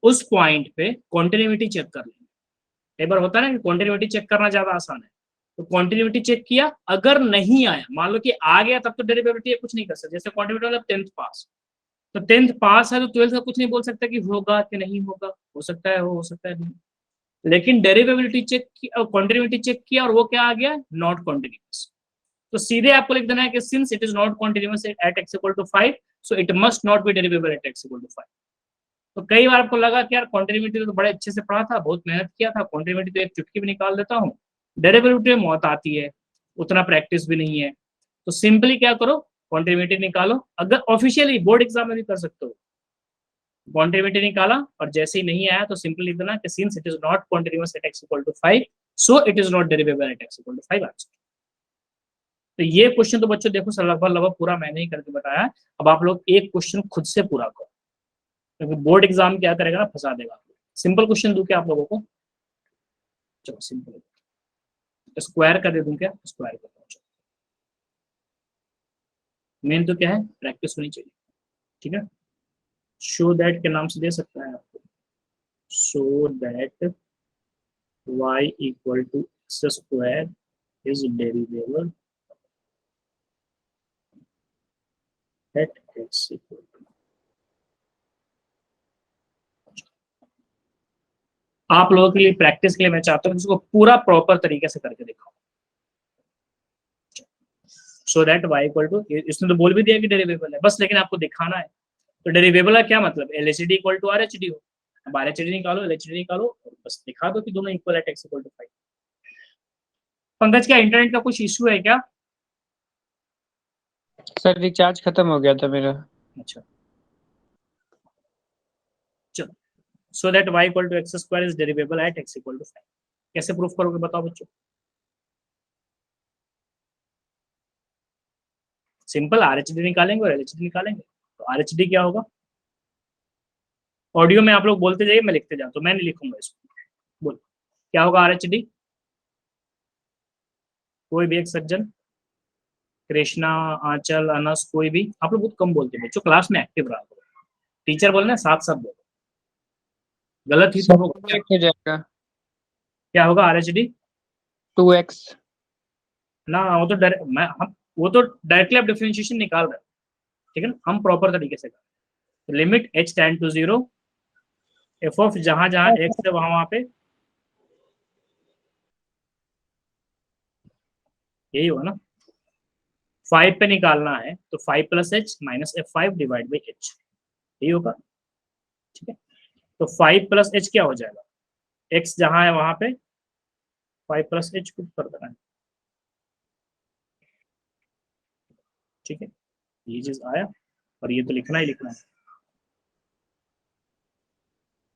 उस पॉइंट पे कॉन्टिन्यूटी चेक कर लेंगे। कई बार होता है ना कि कॉन्टिन्यूटी चेक करना ज्यादा आसान है, तो कॉन्टिन्यूटी चेक किया, अगर नहीं आया, मान लो कि आ गया, तब तो डेरिवेबिलिटी कुछ नहीं कर सकते। जैसे कॉन्टिन्यूटी मतलब 10th पास, तो 10th पास है तो 12th का कुछ नहीं बोल सकता कि होगा कि नहीं होगा, हो सकता है हो सकता है नहीं। लेकिन डेरिवेबिलिटी चेक किया और कॉन्टिन्यूटी चेक किया और वो क्या आ गया, नॉट कॉन्टिन्यूअस, तो सीधे आपको लिख देना है कि since it is not continuous at x equal to 5, so it must not be derivable at x equal to 5। तो कई बार आपको लगा कि यार कॉन्टिन्यूटी तो बड़े अच्छे से पढ़ा था, बहुत मेहनत किया था, कॉन्टिन्यूटी तो एक चुटकी भी निकाल देता हूँ, डेरिवेटिव में मौत आती है, उतना प्रैक्टिस भी नहीं है, तो सिंपली क्या करो, कॉन्टिन्यूटी निकालो। अगर ऑफिशियली बोर्ड एग्जाम में भी कर सकते हो, कॉन्टिन्यूटी निकाला और जैसे ही नहीं आया तो सिंपली लिख देना कि since it is not continuous at x equal to 5, so it is not derivable at x equal to 5 answer. तो ये क्वेश्चन तो बच्चों देखो सर लगभग लगभग पूरा मैंने ही करके बताया, अब आप लोग एक क्वेश्चन खुद से पूरा करो, क्योंकि बोर्ड एग्जाम क्या करेगा ना, फंसा देगा। सिंपल क्वेश्चन दूं क्या आप लोगों को, चलो सिंपल स्क्वायर कर दे दूं क्या, स्क्वायर कर दो। मेन तो क्या है, प्रैक्टिस होनी चाहिए, ठीक है। शो दैट के नाम से दे सकता है आपको, show that y equal to X square is derivable at x equal to. आप लोगों के लिए प्रैक्टिस के लिए मैं चाहता हूँ इसको पूरा प्रॉपर तरीके से करके दिखाओ, so that y equal to, इसने तो बोल भी दिया कि डेरिवेबल है बस, लेकिन आपको दिखाना है। तो डेरिवेबल का क्या मतलब, LHD इक्वल टू RHD हो, अब RHD निकालो LHD निकालो और बस दिखा दो कि दोनों इक्वल है x इक्वल टू 5। पंकज, क्या इंटरनेट का कुछ इश्यू है क्या? सर रिचार्ज खत्म हो गया था मेरा। अच्छा, चलो, so that y equal to X square is derivable at x equal to 5, कैसे प्रूफ करोगे बताओ बच्चों? सिंपल, RHD निकालेंगे और LHD निकालेंगे। तो RHD क्या होगा, ऑडियो में आप लोग बोलते जाइए, मैं लिखते जाऊँ, तो मैं नहीं लिखूंगा इसको, बोल क्या होगा RHD, कोई भी एक सज्जन, कृष्णा, आंचल, अनस, कोई भी, आप लोग बहुत कम बोलते हैं बच्चों, क्लास में एक्टिव रहा करो, टीचर बोलना साथ साथ बोलो, गलत ही तो होगा। 2x हो जाएगा, क्या होगा RHD 2x। ना, वो तो वो तो डायरेक्टली आप डिफरेंशिएशन निकाल रहे हो, ठीक है ना, हम प्रॉपर तरीके से कर, limit h tend to 0, F of जहां जहां x है वहां पे यही होगा ना, 5 पे निकालना है तो 5 + h minus f5 divide by h, यही होगा। ठीक है, तो 5 + h क्या हो जाएगा, x जहां है वहां पे 5 + h पुट कर देना है। ठीक है, ये चीज आया, और ये तो लिखना ही लिखना है।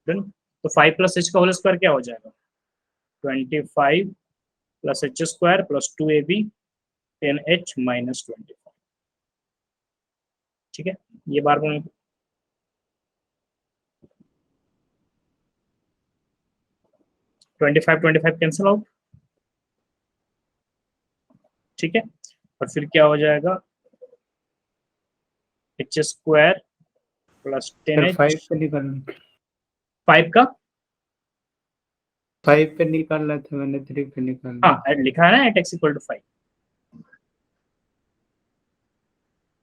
तो 5 + h का होल स्क्वायर क्या हो जाएगा, 25 + h स्क्वायर + 2ab 10h - 25। ठीक है, ये बार बार 25 कैंसिल आउट। ठीक है, और फिर क्या हो जाएगा, h स्क्वायर + 10h 5 पे निकालना, 5 का 5 पे निकाल रहा था मैंने, 3 पे निकालना। हाँ लिखा है ना एट x = 5,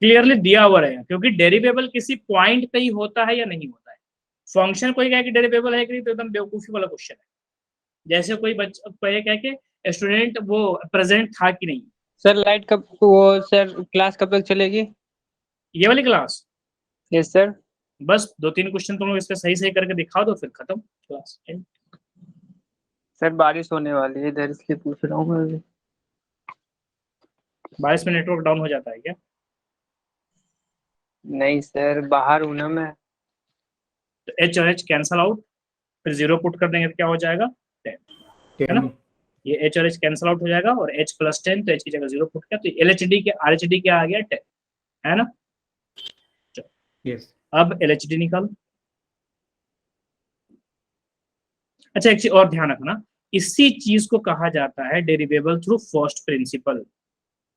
क्लियरली दिया हुआ रहेगा, क्योंकि डेरिवेबल किसी पॉइंट पे ही होता है या नहीं होता है। फंक्शन कोई कहे कि डेरिवेबल है कि नहीं, तो एकदम बेवकूफी वाला क्वेश्चन है। जैसे कोई बच्चा कोई कहे कि स्टूडेंट वो प्रेजेंट था कि नहीं। सर लाइट कब, वो सर क्लास कब तक चलेगी? ये वाली क्लास यस सर। बस 2-3 क्वेश्चन तुम लोग इसके सही सही करके दिखा दो, फिर खत्म क्लास। सर बारिश होने वाली है इधर, इसलिए पूछ रहा हूँ मैं अभी। बारिश में नेटवर्क डाउन हो जाता है क्या? नहीं सर, बाहर हूँ ना मैं। तो h और h कैंसल आउट, फिर 0 पुट कर देंगे तो क्या हो जाएगा 10, है ना। 10 ये h और h कैंसल आउट हो जाएगा, और h + 10, तो h की जगह 0 पुट किया, तो LHD के RHD क्या आ गया 10, है ना। यस। अब LHD निकालो। अच्छा, एक चीज और ध्यान रखना, इसी चीज को कहा जाता है डेरिवेबल थ्रू फर्स्ट प्रिंसिपल,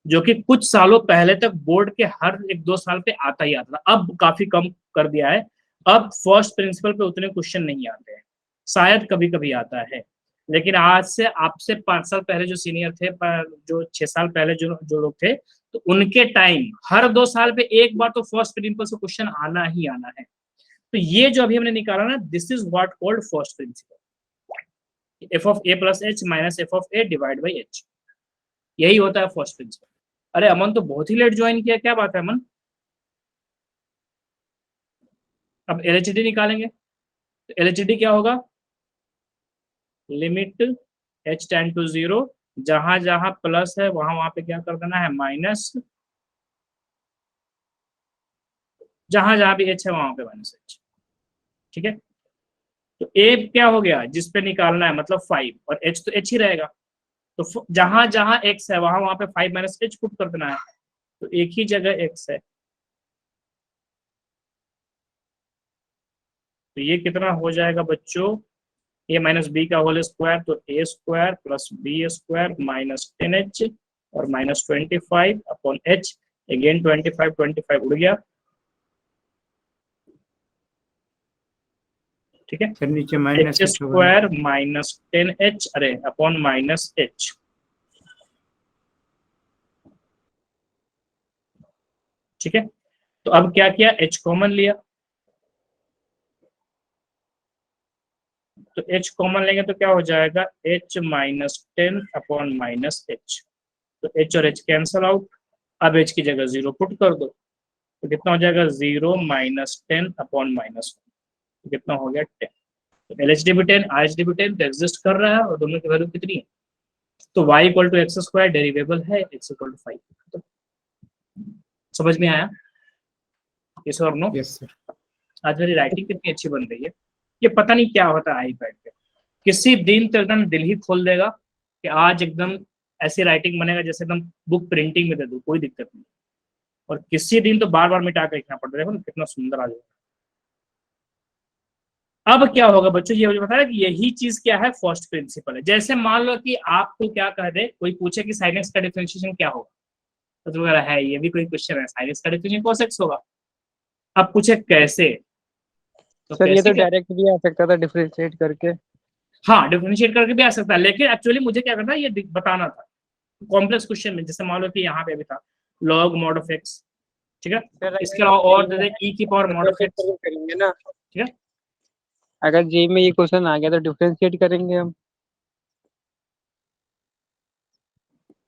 जो कि कुछ सालों पहले तक बोर्ड के हर 1-2 साल पे आता ही आता था, अब काफी कम कर दिया है। अब फर्स्ट प्रिंसिपल पे उतने क्वेश्चन नहीं आते हैं, शायद कभी कभी आता है, लेकिन आज से आपसे 5 साल पहले जो सीनियर थे, जो 6 साल पहले जो जो लोग थे, तो उनके टाइम हर 2 साल पे एक बार तो फर्स्ट प्रिंसिपल से क्वेश्चन आना ही आना है। तो ये जो अभी हमने निकाला ना, this is what called first principle, f(a + h - f(a) divide by h, यही होता है फर्स्ट प्रिंसिपल। अरे अमन तो बहुत ही लेट ज्वाइन किया, क्या बात है अमन। अब LHD निकालेंगे, तो LHD क्या होगा, लिमिट h टेंड टू 0, जहां जहां प्लस है वहां वहां पे क्या कर देना है माइनस, जहां जहां भी h है वहां पे -h। ठीक है, तो a क्या हो गया, जिस पे निकालना है मतलब 5, और h तो h ही रहेगा, तो जहां जहां x है वहां वहां पे 5 - h पुट कर देना है, तो एक ही जगह x है, तो ये कितना हो जाएगा बच्चों, a - b का होल स्क्वायर, तो a square + b square - 10h और -25 अपॉन h, अगेन 25 उड़ गया। ठीक है, सर नीचे h स्क्वायर - 10h, अरे अपॉन -h। ठीक है, तो अब क्या किया, h कॉमन लिया, तो h कॉमन लेंगे तो क्या हो जाएगा, h - 10 अपॉन -h, तो h और h कैंसल आउट। अब h की जगह 0 पुट कर दो, तो कितना हो जाएगा 0 - 10 अपॉन -1, तो कितना हो गया 10। तो LHD भी 10, RHD भी 10, तो एग्जिस्ट कर रहा है, और दोनों की वैल्यू कितनी है, तो y = x² डेरिवेबल है x = 5। तो समझ में आया, यस और नो। Yes sir. आज मेरी राइटिंग कितनी अच्छी बन रही है, ये पता नहीं क्या होता है आईपैड पे, किसी दिन तो एकदम दिल ही खोल देगा कि आज एकदम ऐसी राइटिंग बनेगा जैसे एकदम बुक प्रिंटिंग में दे दो, कोई दिक्कत नहीं, और किसी दिन तो बार बार मिटा कर लिखना पड़ता है, देखो ना कितना सुंदर आ जाएगा। अब क्या होगा बच्चों, ये मुझे बता रहा है कि यही चीज क्या है, फर्स्ट प्रिंसिपल है। जैसे मान लो कि आपको क्या कह दे, कोई पूछे कि sin x का डिफरेंशिएशन क्या होगा, तो तुम्हारा है ये भी कोई क्वेश्चन है, sin x का डिफरेंशिएशन cos x होगा। अब पूछे कैसे, तो सर ये कैसे तो क्या, डायरेक्ट भी आ सकता था डिफरेंशिएट करके। हाँ डिफरेंशिएट करके भी आ सकता है, लेकिन एक्चुअली मुझे क्या करना है, ये बताना था कॉम्प्लेक्स क्वेश्चन में। जैसे मान लो कि यहाँ पे भी था log mod of x, ठीक है, सर इसके अलावा और दे दे e की पावर mod of x, करेंगे ना, ठीक है। अगर जी में ये क्वेश्चन आ गया तो डिफरेंशिएट करेंगे हम।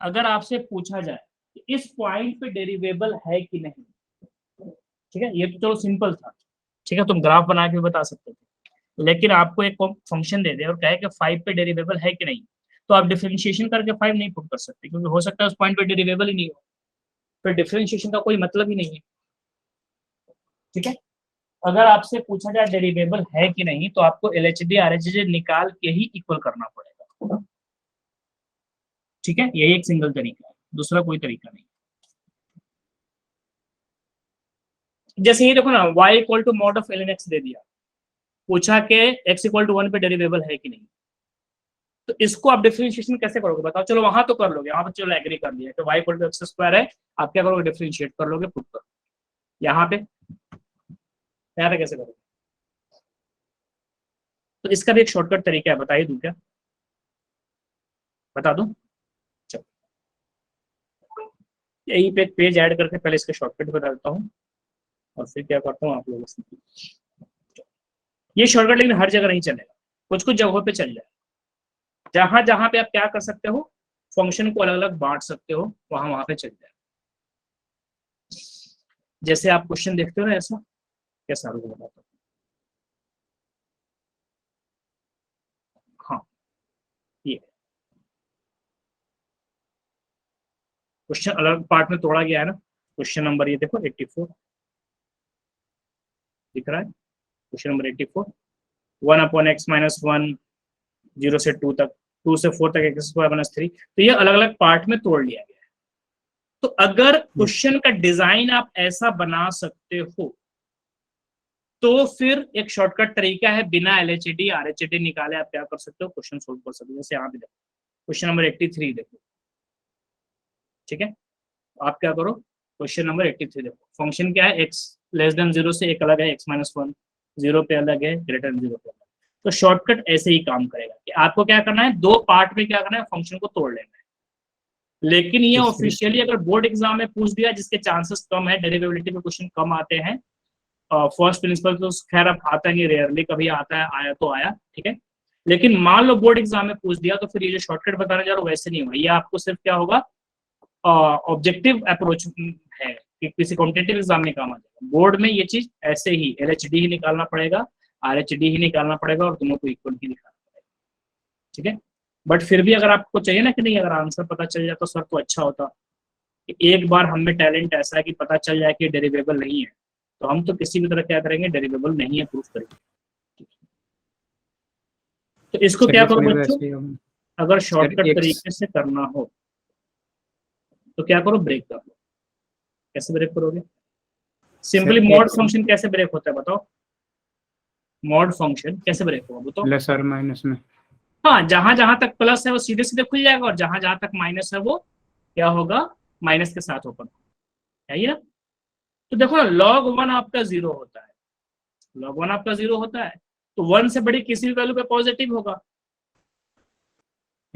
अगर आपसे पूछा जाए कि इस पॉइंट पे डेरिवेबल है कि नहीं, ठीक है, ये तो चलो सिंपल था, ठीक है, तुम ग्राफ बना के भी बता सकते थे, लेकिन आपको एक फंक्शन दे दे और कहे कि 5 पे डेरिवेबल है कि नहीं, तो आप डिफरेंशिएशन करके 5 नहीं पुट कर सकते, क्योंकि हो सकता है उस पॉइंट पे डेरिवेबल ही नहीं हो, फिर डिफरेंशिएशन का कोई मतलब ही नहीं है, ठीक है। अगर आपसे पूछा जाए डेरिवेबल है कि नहीं, तो आपको LHD RHD निकाल के ही इक्वल करना पड़ेगा, ठीक है, यही एक सिंगल तरीका है, दूसरा कोई तरीका नहीं। जैसे ये देखो ना, y equal to mod of ln x दे दिया, पूछा के x इक्वल टू 1 पे डेरिवेबल है कि नहीं, तो इसको आप डिफरेंशिएशन कैसे करोगे बताओ। चलो वहां तो कर लोगे, वहां पर चलो एग्री कर लिया तो y equal to X square है, आप क्या करोगे, डिफरेंशिएट कर लोगे, पुट करो यहाँ पे कैसे करोगे। तो इसका भी एक शॉर्टकट तरीका है, बताइए दूं क्या, बता दूं, चलो यही पे एक पेज ऐड करके पहले इसका शॉर्टकट बता देता हूँ और फिर क्या करता हूँ आप लोगों से। ये शॉर्टकट लेकिन हर जगह नहीं चलेगा, कुछ कुछ जगहों पे चल जाए, जहां जहां पे आप क्या कर सकते हो, फंक्शन को अलग अलग बांट सकते हो, वहां वहां पे चल जाए। जैसे आप क्वेश्चन देखते हो ना, ऐसा कैसा आपको बताता हूँ, हाँ ये क्वेश्चन अलग पार्ट में तोड़ा गया है ना, क्वेश्चन नंबर ये देखो 84 दिख रहा है, क्वेश्चन नंबर 84, 1/x-1 0 से 2 तक, 2 से 4 तक x²-3, तो ये अलग अलग पार्ट में तोड़ लिया गया है। तो अगर क्वेश्चन का डिजाइन आप ऐसा बना सकते हो, तो फिर एक शॉर्टकट तरीका है, बिना LHD RHD निकाले आप क्या कर सकते हो, क्वेश्चन सोल्व कर सकते हो। जैसे यहाँ पे देखो क्वेश्चन नंबर 83 देखो, ठीक है, आप क्या करो, क्वेश्चन नंबर 83 देखो, फंक्शन क्या है, x<0 से एक अलग है, x-1 0 पे अलग है, ग्रेटर देन 0 पे अलग है। तो शॉर्टकट ऐसे ही काम करेगा कि आपको क्या करना है, दो पार्ट में क्या करना है, फंक्शन को तोड़ लेना है। लेकिन ये ऑफिशियली अगर बोर्ड एग्जाम में पूछ दिया, जिसके चांसेस कम है, डेरिवेबिलिटी में क्वेश्चन कम आते हैं, फर्स्ट प्रिंसिपल तो खैर अब आता नहीं, रेयरली कभी आता है, आया तो आया, ठीक है, लेकिन मान लो बोर्ड एग्जाम में पूछ दिया, तो फिर ये जो शॉर्टकट बताने जा रहा हूँ वैसे नहीं होगा, ये आपको सिर्फ क्या होगा, ऑब्जेक्टिव अप्रोच है कि किसी कॉम्पिटिटिव एग्जाम में काम आ जाएगा। बोर्ड में ये चीज ऐसे ही LHD ही निकालना पड़ेगा, RHD ही निकालना पड़ेगा, और दोनों को इक्वल ही निकालना पड़ेगा, ठीक है। बट फिर भी अगर आपको चाहिए ना कि नहीं, अगर आंसर पता चल जाए तो सर तो अच्छा होता कि एक बार हम में टैलेंट ऐसा है कि पता चल जाए कि डेरिवेबल नहीं है, तो हम तो किसी भी तरह क्या करेंगे, डेरिवेबल नहीं है प्रूफ करेंगे। तो इसको क्या करो बच्चों, अगर शॉर्टकट तरीके से करना हो तो क्या करो, ब्रेक कर लो। कैसे ब्रेक करोगे, सिंपली मॉड फंक्शन कैसे ब्रेक होता है बताओ, मॉड फंक्शन कैसे ब्रेक होगा बताओ, प्लस और माइनस में, हाँ, जहां जहां तक प्लस है वो सीधे सीधे खुल जाएगा, और जहां जहां तक माइनस है वो क्या होगा, माइनस के साथ ओपन है ये ना। तो देखो ना, log 1 आपका 0 होता है, log 1 आपका 0 होता है, तो 1 से बड़ी किसी भी वैल्यू पे पॉजिटिव होगा,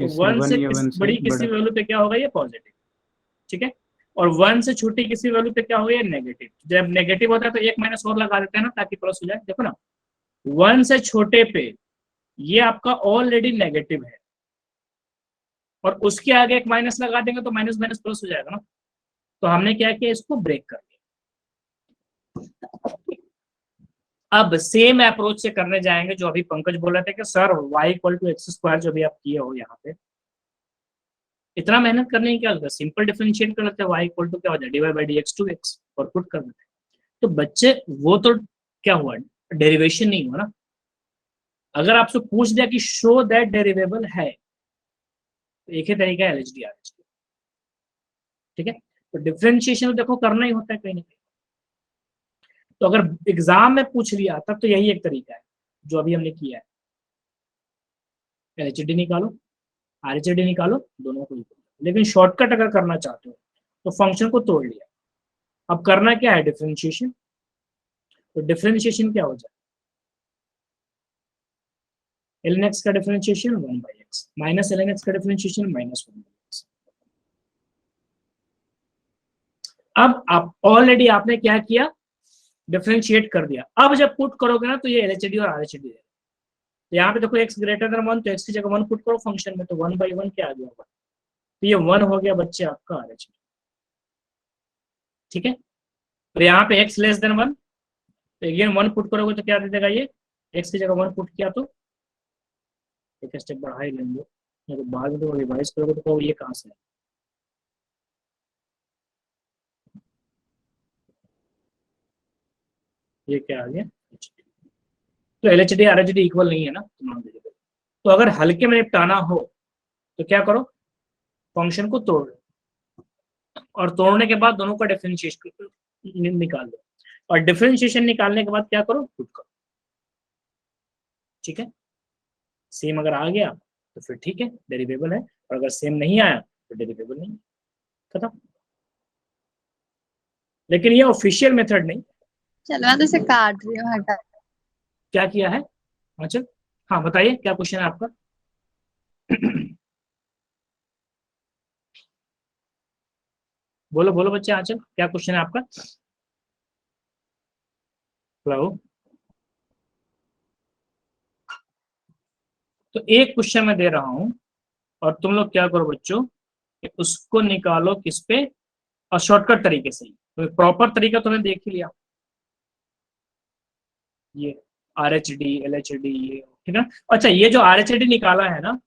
तो 1 से बड़ी किसी वैल्यू पे क्या होगा, ये पॉजिटिव, ठीक है, और 1 से छोटी किसी वैल्यू पे क्या होगा, ये नेगेटिव। जब नेगेटिव होता है तो एक माइनस और लगा देते हैं ना, ताकि प्लस हो जाए। देखो ना, 1 से छोटे पे ये आपका ऑलरेडी नेगेटिव है, और उसके आगे एक माइनस लगा देंगे तो माइनस माइनस प्लस हो जाएगा ना। तो हमने क्या किया, इसको ब्रेक कर दिया। अब सेम अप्रोच से करने जाएंगे जो अभी पंकज बोल रहे थे कि सर y=x² जो भी आप किए हो, यहाँ पे इतना मेहनत करने की क्या होता है, सिंपल डिफरेंशिएट कर लेते हैं, y = क्या हो जाए, dy/dx और पुट कर देते हैं। तो बच्चे वो तो क्या हुआ, डेरिवेशन नहीं हुआ ना। अगर आपसे पूछ दिया कि शो दैट डेरिवेबल है, तो एक ही तरीका है LHD RHD, ठीक है। तो डिफरेंशिएशन देखो करना ही होता है कहीं ना कहीं। तो अगर एग्जाम में पूछ लिया तब तो यही एक तरीका है जो अभी हमने किया है, LHD निकालो, RHD निकालो, दोनों को निकालो। लेकिन शॉर्टकट अगर करना चाहते हो तो फंक्शन को तोड़ लिया, अब करना क्या है, डिफरेंशिएशन। तो डिफरेंशिएशन क्या हो जाए, ln x का differentiation 1/x minus ln x का डिफरेंशिएशन -1/x। अब आप ऑलरेडी आपने क्या किया, डिफरेंशिएट कर दिया। अब जब पुट करोगे ना तो ये LHD और RHD है। तो यहाँ पे देखो x > 1, तो x की जगह 1 पुट करो फंक्शन में, तो 1/1 क्या आ गया होगा, तो ये 1 हो गया बच्चे आपका RH। ठीक है, तो यहाँ पे x लेस देन 1, तो अगेन 1 पुट करोगे तो क्या दे देगा ये, x की जगह 1 पुट किया तो एक स्टेप बढ़ा ही लेंगे, तो बाद में तो रिवाइज करोगे तो कहोगे ये कहाँ से है। ये क्या आ गया, तो LHD RHD इक्वल नहीं है ना, तो मान लीजिए। तो अगर हल्के में निपटाना हो तो क्या करो, फंक्शन को तोड़ लो, और तोड़ने के बाद दोनों का डिफरेंशिएशन निकाल लो, और डिफरेंशिएशन निकालने के बाद क्या करो, पुट करो। ठीक है, सेम अगर आ गया तो फिर ठीक है, डेरिवेबल है, और अगर सेम नहीं आया तो डेरिवेबल नहीं, खत्म। लेकिन ये ऑफिशियल मेथड नहीं। चलो मैं तो इसे काट रही हूँ, हटा। क्या किया है आंचल? हाँ बताइए क्या क्वेश्चन है आपका? बोलो बोलो बच्चे, आंचल क्या क्वेश्चन है आपका? हेलो, तो एक क्वेश्चन मैं दे रहा हूं और तुम लोग क्या करो बच्चों, कि उसको निकालो किस पे, और शॉर्टकट तरीके से ही। तो प्रॉपर तरीका तुमने देख ही लिया, ये RHD LHD ये, ठीक है। अच्छा, ये जो RHD निकाला है ना,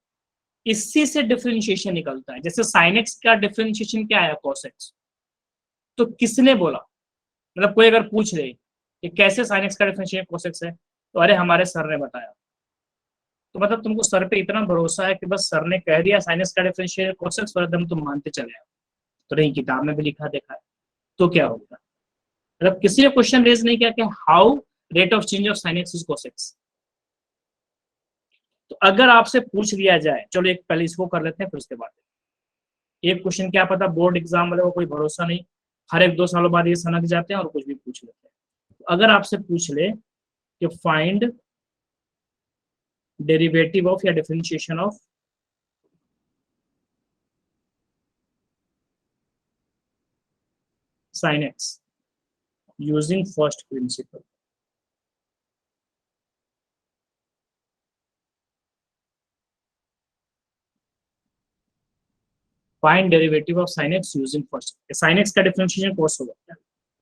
इसी से डिफरेंशिएशन निकलता है। जैसे sin x का डिफरेंशिएशन क्या है, cos x। तो किसने बोला, मतलब कोई अगर पूछ ले कि कैसे sin x का डिफरेंशिएशन cos x है, तो अरे हमारे सर ने बताया। तो मतलब तुमको सर पे इतना भरोसा है कि बस सर ने कह दिया sin x का डिफरेंशिएशन cos x, और एकदम तुम मानते चले आओ। तो नहीं, किताब में भी लिखा देखा है, तो क्या होगा, मतलब किसी ने क्वेश्चन रेज नहीं किया कि how rate of change of sin x is cos x। तो अगर आपसे पूछ लिया जाए, चलो एक पहले इसको कर लेते हैं, फिर उसके बाद एक क्वेश्चन, क्या पता बोर्ड एग्जाम वाले को कोई भरोसा नहीं, हर एक 2 सालों बाद ये सनक जाते हैं और कुछ भी पूछ लेते हैं। तो अगर आपसे पूछ ले कि फाइंड डेरिवेटिव ऑफ या differentiation of sin x using first principle, find derivative of sin x using first. sin x का डिफरेंशिएशन cos होगा,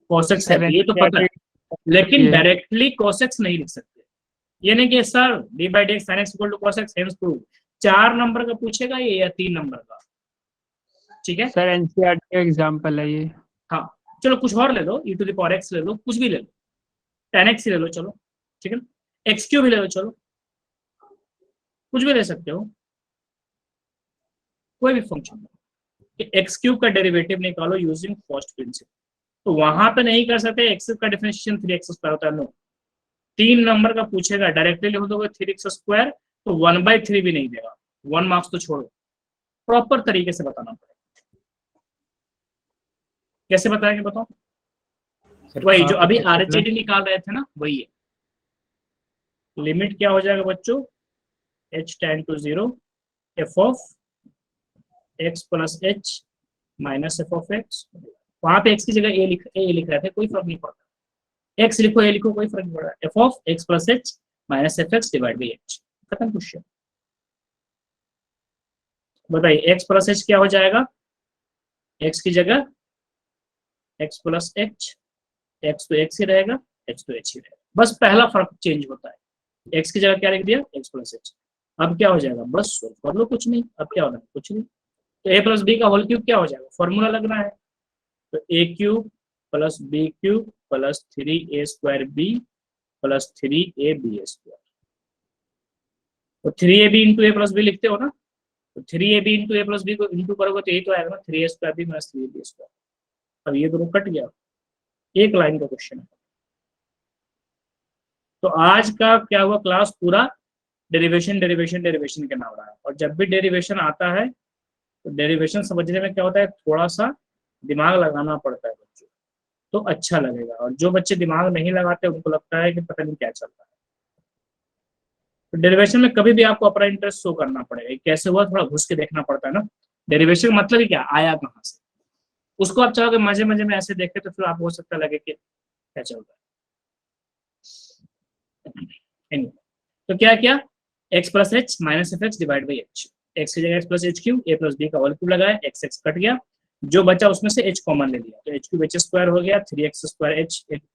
cos x है ये तो पता है, लेकिन डायरेक्टली cos x नहीं लिख सकते। ये नहीं कि sir d by dx sin x equal to cos x hence prove, 4 number का पूछेगा ये या 3 नंबर का। ठीक है सर, एनसीईआरटी का एग्जांपल है ये। हाँ, चलो कुछ और ले लो, e to the power x ले लो, कुछ भी ले लो, 10x ही ले लो, चलो ठीक है ना, x क्यूब भी ले लो, चलो कुछ भी ले सकते हो, कोई भी फंक्शन। एक्स क्यूब का डेरिवेटिव निकालो यूजिंग फर्स्ट प्रिंसिपल। तो वहां पे नहीं कर सकते, एक्स का डिफरेंशिएशन 3x² होता है, नो। 3 नंबर का पूछेगा, डायरेक्टली लिख दोगे 3x², तो 1/3 भी नहीं देगा, 1 मार्क्स तो छोड़ो, प्रॉपर तरीके से बताना पड़ेगा। कैसे बताएंगे बताओ? वही जो अभी RHD निकाल रहे थे ना, वही है। लिमिट क्या हो जाएगा बच्चों, h tend to 0 f of x plus h minus f of x। वहां पे x की जगह a लिख रहे थे, कोई फर्क नहीं पड़ता, x लिखो a लिखो कोई फर्क नहीं पड़ रहा, f of x plus h minus fx divide by h, खत्म क्वेश्चन। बताइए x प्लस h क्या हो जाएगा, x की जगह x प्लस h, x तो x ही रहेगा, h तो h ही रहेगा, बस पहला फर्क चेंज होता है, x की जगह क्या लिख दिया, x प्लस h। अब क्या हो जाएगा, बस कर लो, कुछ नहीं, अब क्या होगा, कुछ नहीं। तो a प्लस बी का होल क्यूब क्या हो जाएगा, फॉर्मूला लगना है, तो a cube plus B cube plus 3a² b plus 3ab²। तो 3ab into a plus B लिखते हो ना, तो 3ab into a plus B को इंटू करोगे तो ये तो आएगा ना 3a² b माइनस 3ab²। अब ये दोनों कट गया, एक लाइन का क्वेश्चन है। तो आज का क्या हुआ, क्लास पूरा डेरिवेशन डेरिवेशन डेरिवेशन के नाम रहा है, और जब भी डेरिवेशन आता है तो डेरिवेशन समझने में क्या होता है, थोड़ा सा दिमाग लगाना पड़ता है बच्चों, तो अच्छा लगेगा। और जो बच्चे दिमाग नहीं लगाते उनको लगता है कि पता नहीं क्या चल रहा है। तो डेरिवेशन में कभी भी आपको अपना इंटरेस्ट शो करना पड़ेगा, कैसे हुआ थोड़ा घुस के देखना पड़ता है ना। डेरिवेशन का मतलब ही क्या, आया कहाँ से, उसको आप चाहोगे मजे मजे में ऐसे देखे तो फिर आप हो सकता लगे कि क्या चल रहा है। तो क्या किया, x plus h minus F x divide by h, x की जगह एक्स प्लस एच क्यूब, ए प्लस बी का होल क्यूब लगाया, एक्स एक्स कट गया, जो बचा उसमें से एच कॉमन ले लिया, तो एच क्यूब एच स्क्वायर हो गया, 3x स्क्वायर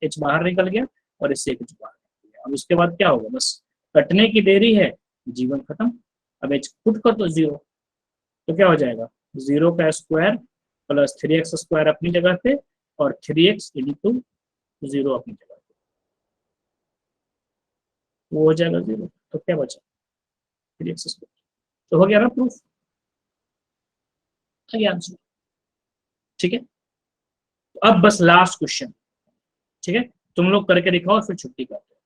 एच बाहर निकल गया और इससे एच बाहर निकल गया। अब उसके बाद क्या होगा, बस कटने की देरी है, जीवन खत्म। अब एच पुट कर दो 0, तो क्या हो जाएगा 0 का स्क्वायर प्लस 3x स्क्वायर अपनी जगह पे और 3x इंटू 0 अपनी जगह पे, वो हो जाएगा 0। तो क्या बचा 3x स्क्वायर, तो हो गया ना प्रूफ, आंसर। ठीक है, तो अब बस लास्ट क्वेश्चन, ठीक है, तुम लोग करके दिखाओ फिर छुट्टी करते हैं।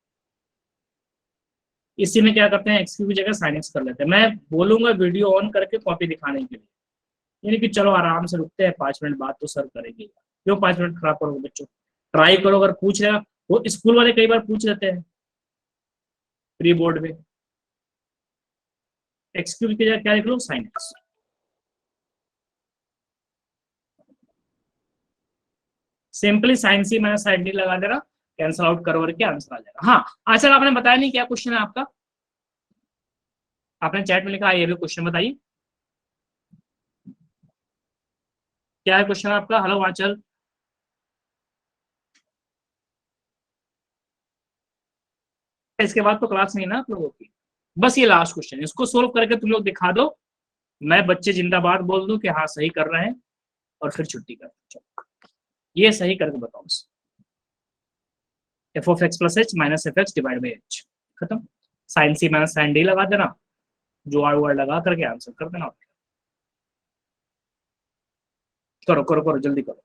इसी में क्या करते हैं, एक्स की जगह साइन एक्स कर लेते हैं। मैं बोलूंगा वीडियो ऑन करके कॉपी दिखाने के लिए, यानी कि चलो आराम से रुकते हैं, 5 मिनट बाद तो सर करेंगे, क्यों 5 मिनट खराब करोगे बच्चों, ट्राई करो, अगर पूछ लेगा, वो स्कूल वाले कई बार पूछ लेते हैं प्री बोर्ड में, एक्स क्यूब की जगह क्या लिख लो, sine x. Simply sign C minus sine D लगा देना, कैंसल आउट कर करके आंसर आ जाएगा। हाँ अच्छा, आपने बताया नहीं क्या क्वेश्चन है आपका, आपने चैट में लिखा, ये भी क्वेश्चन बताइए क्या है क्वेश्चन आपका। हेलो आंचल, इसके बाद तो क्लास नहीं ना आप लोगों की, बस ये लास्ट क्वेश्चन, इसको सोल्व करके तुम लोग दिखा दो, मैं बच्चे जिंदाबाद बोल दूं कि हाँ सही कर रहे हैं, और फिर छुट्टी कर दो। ये सही करके बताओ बस, F of x plus H minus F x divide by H, खत्म। Sign C minus sine D लगा देना, जो आर वर्ड लगा करके आंसर कर देना। करो करो करो, जल्दी करो,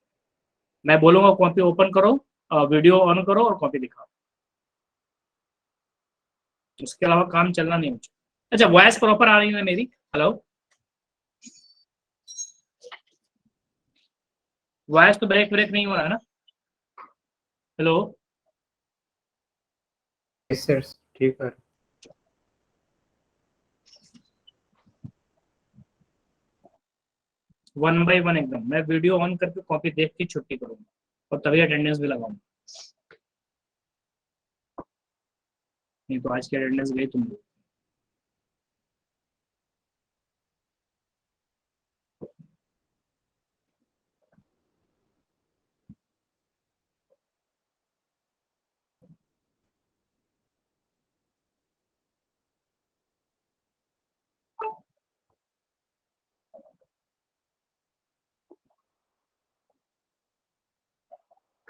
मैं बोलूंगा कॉपी ओपन करो, वीडियो ऑन करो और कॉपी दिखाओ, उसके अलावा काम चलना नहीं मुझे। अच्छा, वॉइस प्रॉपर आ रही है मेरी, हेलो, वॉइस तो ब्रेक ब्रेक नहीं हो रहा है ना, हेलो, यस सर, ठीक है। वन बाई वन एकदम, मैं वीडियो ऑन करके कॉपी देख के छुट्टी करूंगा और तभी अटेंडेंस भी लगाऊंगा, नहीं तो आज की अटेंडेंस गई तुम लोग।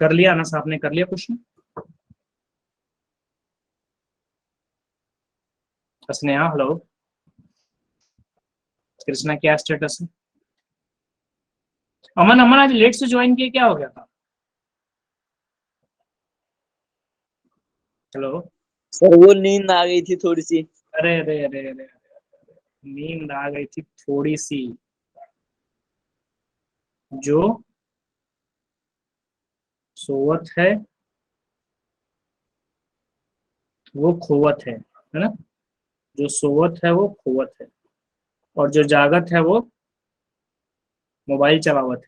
कर लिया ना, आपने कर लिया क्वेश्चन, स्नेहा हेलो, कृष्णा क्या स्टेटस है, अमन अमन आज लेट से ज्वाइन किया, क्या हो गया था, हेलो, सर वो नींद आ गई थी थोड़ी सी। अरे अरे अरे अरे, नींद आ गई थी थोड़ी सी, जो सोवत है वो खोवत है ना, जो सोवत है वो खोवत है, और जो जागत है वो मोबाइल चलावत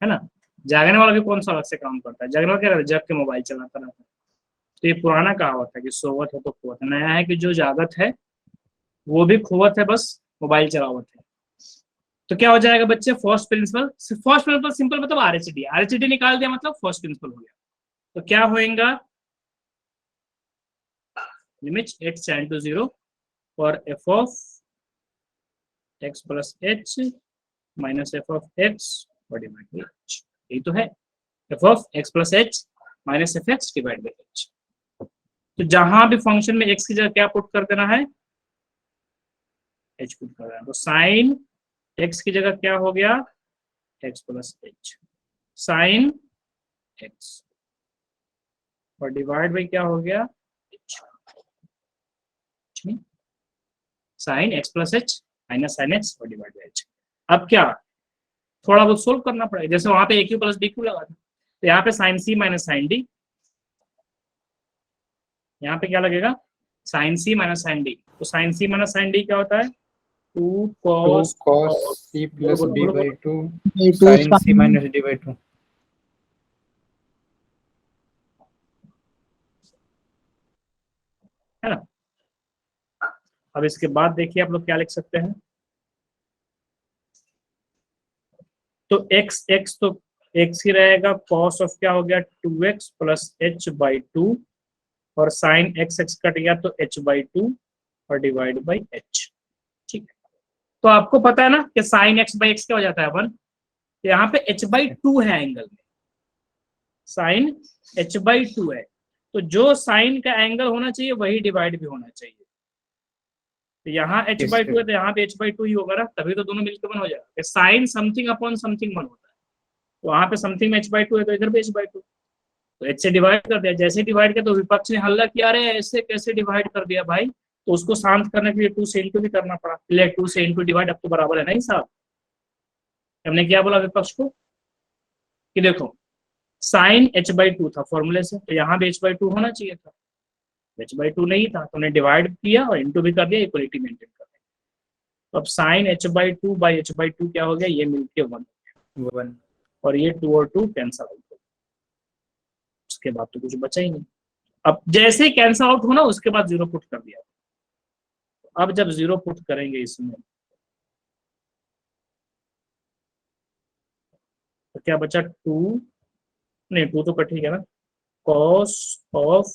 है ना। जागने वाला भी कौन सा अलग से काम करता है, जागने वाला क्या करता है, जग के मोबाइल चलाता रहता है। तो ये पुराना कहावत है कि सोवत है तो खोवत है, नया है कि जो जागत है वो भी खोवत है, बस मोबाइल चलावत है। तो क्या हो जाएगा बच्चे, first principle, first principle simple मतलब आरएचडी निकाल दिया मतलब फर्स्ट प्रिंसिपल हो गया। तो क्या होएगा, लिमिट x टेंड टू 0 और f of x plus H minus F of x divide by H, यही तो है, F of x plus H minus F x divide by H. तो जहां भी फंक्शन में x की जगह क्या पुट कर देना है, h पुट कर देना, तो साइन x की जगह क्या हो गया, x plus H, sine x और डिवाइड बाई क्या हो गया, h, sine x plus H minus sine x और डिवाइड बाई एच। अब क्या थोड़ा बहुत सोल्व करना पड़ेगा, जैसे वहां पे ए क्यू प्लस बी क्यू लगा था, तो यहाँ पे sign C minus sine D, यहाँ पे क्या लगेगा sign C minus sine D, तो sign C minus sine D क्या होता है, 2 2 cos cos c plus बोलो, d बोलो, by बोलो, 2 sin c minus d by 2। है ना। अब इसके बाद देखिए आप लोग क्या लिख सकते हैं, तो x x तो x ही रहेगा, cos ऑफ क्या हो गया 2x प्लस h बाई 2, और साइन x x कट गया तो h बाई 2 और डिवाइड बाई h। ठीक है, तो आपको पता है ना कि साइन x बाई x क्या हो जाता है 1, तो यहाँ पे h बाई 2 है एंगल में, साइन h बाई 2 है, तो जो साइन का एंगल होना चाहिए वही डिवाइड भी होना चाहिए। तो यहाँ h बाई 2 है तो यहाँ पे h बाई 2 ही होगा ना, तभी तो दोनों मिलकर 1 हो जाएगा। साइन समथिंग अपॉन समथिंग 1 होता है, तो वहां पे समथिंग में h बाई 2 है तो इधर पे h बाई 2, तो h से डिवाइड कर दिया। जैसे डिवाइड किया तो विपक्ष ने हल्ला किया, अरे ऐसे कैसे डिवाइड कर दिया भाई, तो उसको शांत करने के लिए 2 से इंटू भी करना पड़ा, इसलिए 2 से इंटू डिवाइड अब तो बराबर है ना हिसाब। हमने क्या बोला विपक्ष को कि देखो साइन h बाई 2 था फॉर्मूले से, तो यहाँ भी h बाई 2 होना चाहिए था, h बाई 2 नहीं था तो उन्हें डिवाइड किया और इंटू भी कर दिया, इक्वलिटी मेंटेन कर दिया। तो अब sine h by 2 by h by 2 क्या हो गया, ये मिलके 1 और ये 2 और 2 कैंसल आउट हो, उसके बाद तो कुछ बचा ही नहीं। अब जैसे कैंसल आउट होना उसके बाद 0 पुट कर दिया। अब जब 0 पुट करेंगे इसमें तो क्या बचा 2, नहीं 2 तो कट ही गया ना, cos of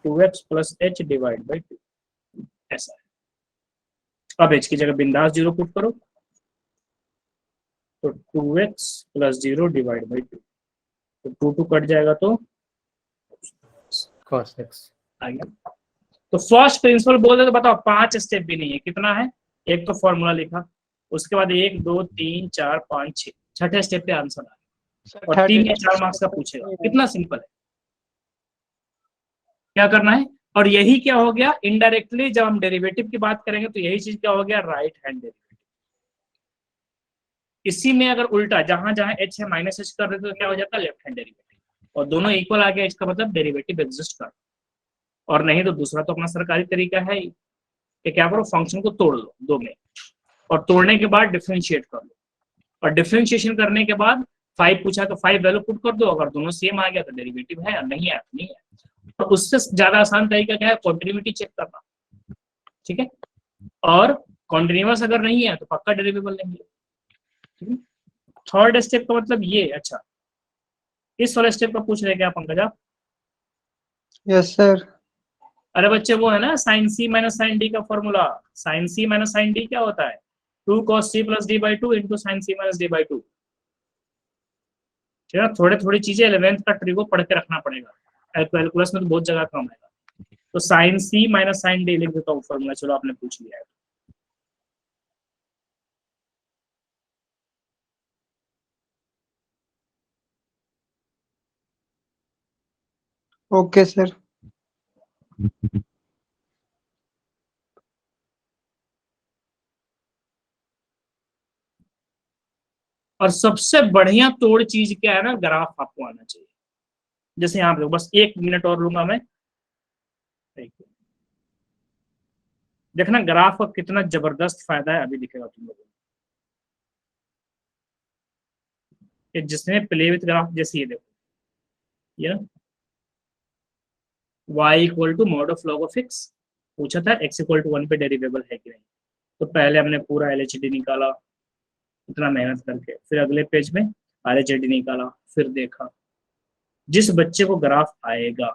2x plus h divide by 2, ऐसा है। अब h की जगह बिंदास 0 पुट करो तो 2x प्लस 0 डिवाइड बाई 2, तो 2 कट जाएगा तो cos x आ गया। तो फर्स्ट प्रिंसिपल बोल दे तो बताओ 5 स्टेप भी नहीं है, कितना है, एक तो फॉर्मूला लिखा, उसके बाद 1 2 3 4 5 6, छठे स्टेप पे आंसर आ गया और 3 या 4 मार्क्स का पूछेगा। कितना सिंपल है, क्या करना है। और यही क्या हो गया इनडायरेक्टली, जब हम डेरिवेटिव की बात करेंगे तो यही चीज क्या हो गया, राइट हैंड डेरिवेटिव। इसी में अगर उल्टा जहां जहां h है माइनस h कर देते तो क्या हो जाता है, लेफ्ट हैंड डेरिवेटिव, और दोनों इक्वल आ गया, इसका मतलब डेरिवेटिव एग्जिस्ट कर। और नहीं तो दूसरा तो अपना सरकारी तरीका है ही कि क्या करो, फंक्शन को तोड़ लो 2 में, और तोड़ने के बाद डिफरेंशिएट कर लो, और डिफरेंशिएशन करने के बाद 5 पूछा तो 5 वैल्यू पुट कर दो, अगर दोनों सेम आ गया तो डेरिवेटिव है, और नहीं आया तो नहीं है। तो उससे ज्यादा आसान तरीका क्या है, कॉन्टिन्यूटी चेक करना, ठीक है, और कॉन्टिन्यूअस अगर नहीं है तो पक्का डेरिवेबल नहीं है। थर्ड स्टेप का मतलब ये, अच्छा इस वाले स्टेप का पूछ रहे क्या पंकज आप? Yes sir. अरे बच्चे वो है ना sine C minus sine D का formula, sine C minus sine D क्या होता है, 2 cos c plus D by 2 into sine C minus D by 2। ठीक है, थोड़ी थोड़ी चीजें 11th का ट्री को पढ़ के रखना पड़ेगा, कैलकुलस में तो बहुत जगह काम आएगा। तो sign C minus sine D लिख देता हूँ फॉर्मूला, चलो आपने पूछ लिया है। Okay sir. और सबसे बढ़िया तोड़ चीज क्या है ना, ग्राफ आपको आना चाहिए। जैसे यहाँ पे बस 1 मिनट और लूंगा मैं, देखना ग्राफ का कितना जबरदस्त फायदा है, अभी दिखेगा तुम लोगों को। जिसने प्ले विथ ग्राफ, जैसे ये देखो, ये y equal to mod of log of x, पूछा था x इक्वल टू 1 पे डेरिवेबल है कि नहीं, तो पहले हमने पूरा LHD निकाला इतना मेहनत करके, फिर अगले पेज में RHD निकाला, फिर देखा जिस बच्चे को ग्राफ आएगा,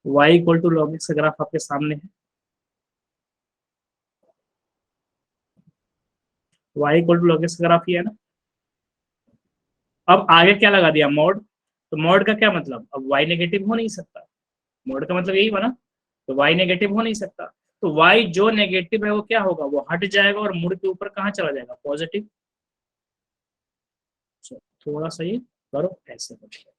y equal to log x का ग्राफ आपके सामने है, y equal to log x का ग्राफ ये है ना। अब आगे क्या लगा दिया, मॉड, तो मॉड का क्या मतलब, अब y नेगेटिव हो नहीं सकता, मॉड का मतलब यही बना, तो y नेगेटिव हो नहीं सकता, तो y जो नेगेटिव है वो क्या होगा, वो हट जाएगा और मुड़ के ऊपर कहाँ चला जाएगा, पॉजिटिव। थोड़ा सा ये करो ऐसे बचेगा,